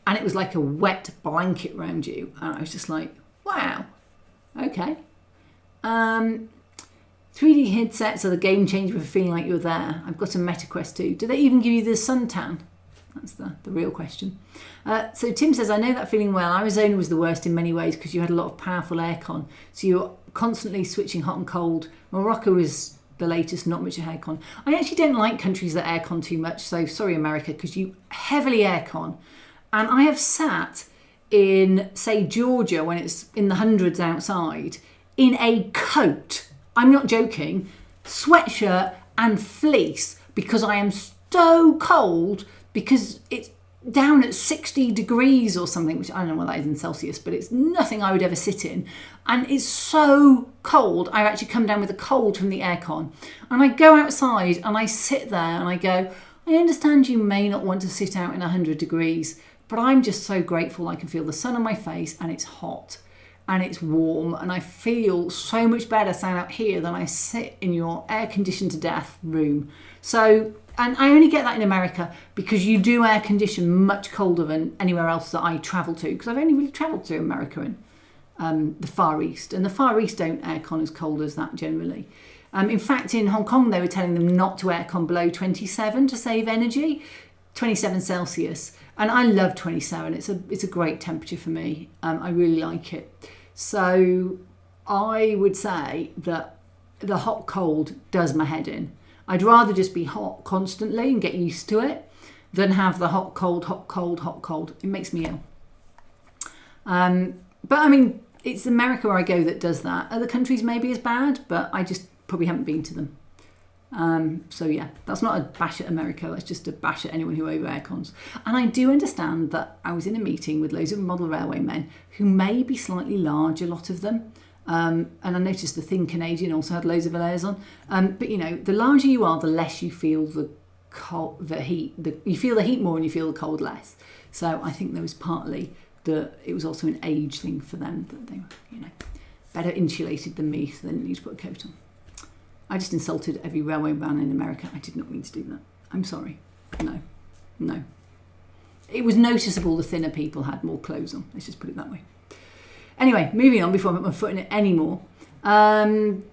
and it was like a wet blanket around you. And I was just like, wow, okay. 3D headsets are the game changer for feeling like you're there. I've got a MetaQuest 2. Do they even give you the suntan? That's the real question. So Tim says, I know that feeling well. Arizona was the worst in many ways because you had a lot of powerful aircon. So you were constantly switching hot and cold. Morocco is the latest, not much aircon. I actually don't like countries that aircon too much. So sorry, America, because you heavily aircon. And I have sat in, say, Georgia when it's in the hundreds outside in a coat. I'm not joking. Sweatshirt and fleece because I am so cold because it's down at 60 degrees or something, which I don't know what that is in Celsius, but it's nothing I would ever sit in. And it's so cold, I've actually come down with a cold from the aircon. And I go outside and I sit there and I go, I understand you may not want to sit out in 100 degrees, but I'm just so grateful I can feel the sun on my face and it's hot and it's warm and I feel so much better sitting out here than I sit in your air-conditioned to death room. So, and I only get that in America because you do air condition much colder than anywhere else that I travel to, because I've only really travelled to America and the Far East, and the Far East don't aircon as cold as that generally. In fact, in Hong Kong, they were telling them not to aircon below 27 to save energy, 27 Celsius. And I love 27. It's a great temperature for me. I really like it. So I would say that the hot cold does my head in. I'd rather just be hot constantly and get used to it than have the hot, cold, hot, cold, hot, cold. It makes me ill. But I mean, it's America where I go that does that. Other countries may be as bad, but I just probably haven't been to them. So yeah, that's not a bash at America. That's just a bash at anyone who over aircons. And I do understand that I was in a meeting with loads of model railway men who may be slightly large, a lot of them. And I noticed the thin Canadian also had loads of layers on. But the larger you are, the less you feel the heat. You feel the heat more and you feel the cold less. So I think there was partly it was also an age thing for them, that they were, better insulated than me, so they didn't need to put a coat on. I just insulted every railway man in America. I did not mean to do that. I'm sorry. No. It was noticeable the thinner people had more clothes on. Let's just put it that way. Anyway, moving on before I put my foot in it anymore. Holding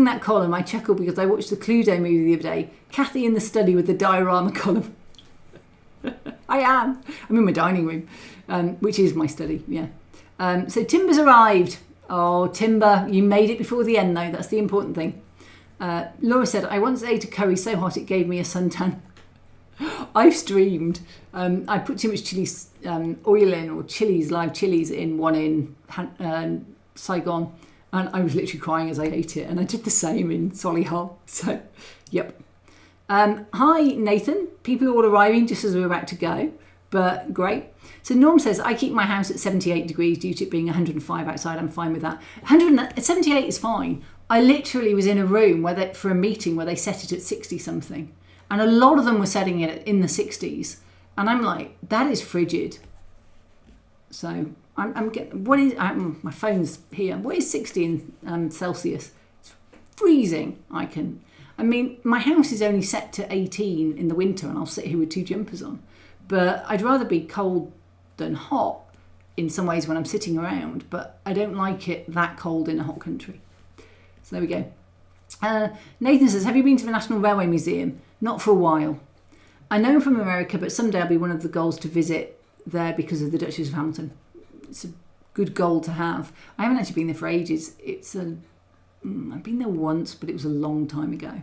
that column, I chuckled because I watched the Cluedo movie the other day. Kathy in the study with the diorama column. I am. I'm in my dining room, which is my study, yeah. So Timber's arrived. Oh, Timber, you made it before the end, though. That's the important thing. Laura said, I once ate a curry so hot it gave me a suntan. I've streamed. I put too much chili oil in, or live chilies in one in Saigon, And I was literally crying as I ate it. And I did the same in Solihull. So, yep. Hi, Nathan. People are all arriving just as we're about to go. But great. So Norm says, I keep my house at 78 degrees due to it being 105 outside. I'm fine with that. 78 is fine. I literally was in a room for a meeting where they set it at 60 something. And a lot of them were setting it in the 60s. And I'm like, that is frigid. So I'm getting, my phone's here. What is 60 in Celsius? It's freezing. I mean, my house is only set to 18 in the winter and I'll sit here with 2 jumpers on. But I'd rather be cold than hot in some ways when I'm sitting around, but I don't like it that cold in a hot country. So there we go. Nathan says, have you been to the National Railway Museum? Not for a while. I know from America, but someday I'll be one of the goals to visit there because of the Duchess of Hamilton. It's a good goal to have. I haven't actually been there for ages. I've been there once, but it was a long time ago.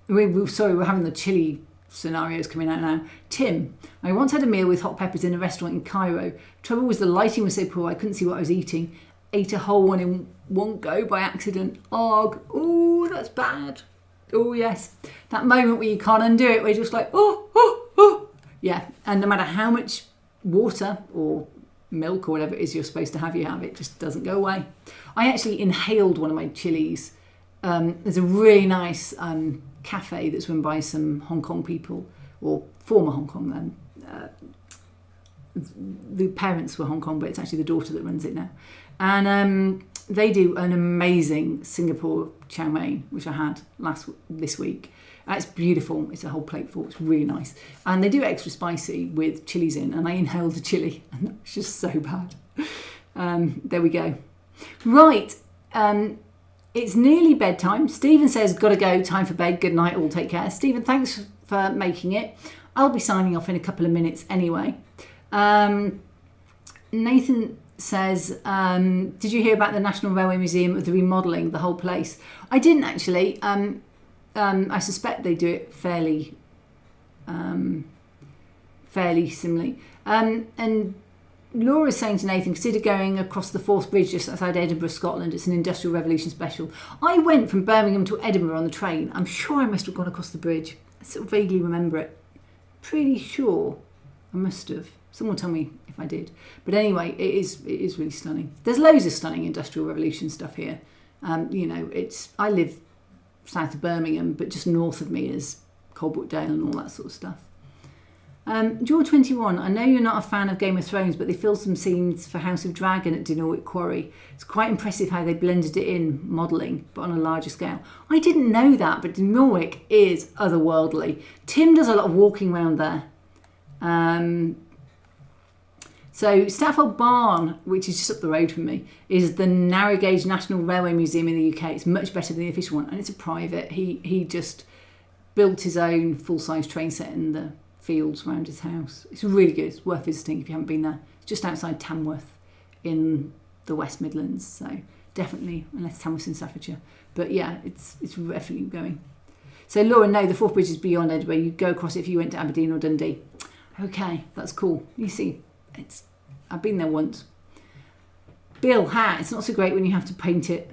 We're having the chili scenarios coming out now. Tim, I once had a meal with hot peppers in a restaurant in Cairo. Trouble was the lighting was so poor I couldn't see what I was eating. Ate a whole one in one go by accident. Oh, that's bad. Oh yes, that moment where you can't undo it, where you're just like, oh. Yeah, and no matter how much water or milk or whatever it is you're supposed to have, it just doesn't go away. I actually inhaled one of my chilies. There's a really nice cafe that's run by some Hong Kong people, or former Hong Kong then. The parents were Hong Kong, but it's actually the daughter that runs it now. And they do an amazing Singapore chow mein, which I had this week. It's beautiful. It's a whole plate full. It's really nice. And they do extra spicy with chilies in, and I inhaled a chili, and it's just so bad. There we go. Right. It's nearly bedtime. Stephen says, gotta go, time for bed. Good night, all take care. Stephen, thanks for making it. I'll be signing off in a couple of minutes anyway. Nathan says, did you hear about the National Railway Museum with the remodelling, the whole place? I didn't actually. I suspect they do it fairly similarly. And Laura's saying to Nathan, consider going across the Forth Bridge just outside Edinburgh, Scotland. It's an Industrial Revolution special. I went from Birmingham to Edinburgh on the train. I'm sure I must have gone across the bridge. I sort of vaguely remember it. Pretty sure I must have. Someone tell me if I did. But anyway, it is really stunning. There's loads of stunning Industrial Revolution stuff here. I live south of Birmingham, but just north of me is Coalbrookdale and all that sort of stuff. George21, I know you're not a fan of Game of Thrones, but they filmed some scenes for House of Dragon at Deno Quarry. It's quite impressive how they blended it in, modelling, but on a larger scale. I didn't know that, but Deno is otherworldly. Tim does a lot of walking around there. So Stafford Barn, which is just up the road from me, is the narrow gauge National Railway Museum in the UK. It's much better than the official one, and it's a private. He just built his own full-size train set in the fields around his house. It's really good. It's worth visiting if you haven't been there. It's just outside Tamworth in the West Midlands, so definitely, unless Tamworth's in Staffordshire. But yeah, it's definitely going. So Laura, no, the Forth Bridge is beyond Edinburgh. You go across it if you went to Aberdeen or Dundee. Okay, that's cool. You see, I've been there once. Bill, it's not so great when you have to paint it.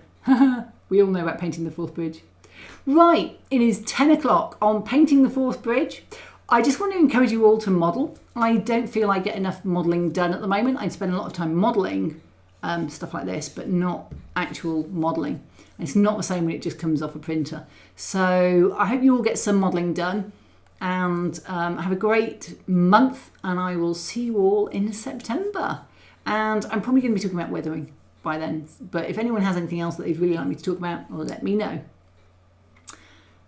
We all know about painting the Forth Bridge. Right, it is 10 o'clock on Painting the Forth Bridge. I just want to encourage you all to model. I don't feel I get enough modelling done at the moment. I spend a lot of time modelling stuff like this, but not actual modelling. It's not the same when it just comes off a printer. So I hope you all get some modelling done, and have a great month, and I will see you all in September. And I'm probably going to be talking about weathering by then, but if anyone has anything else that they'd really like me to talk about, well, let me know.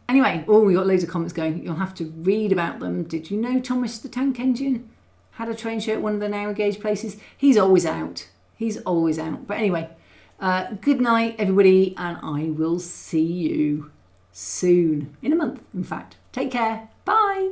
Anyway, we got loads of comments going. You'll have to read about them. Did you know Thomas the Tank Engine had a train show at one of the narrow gauge places? He's always out. But anyway, good night, everybody, and I will see you soon. In a month, in fact. Take care. Bye.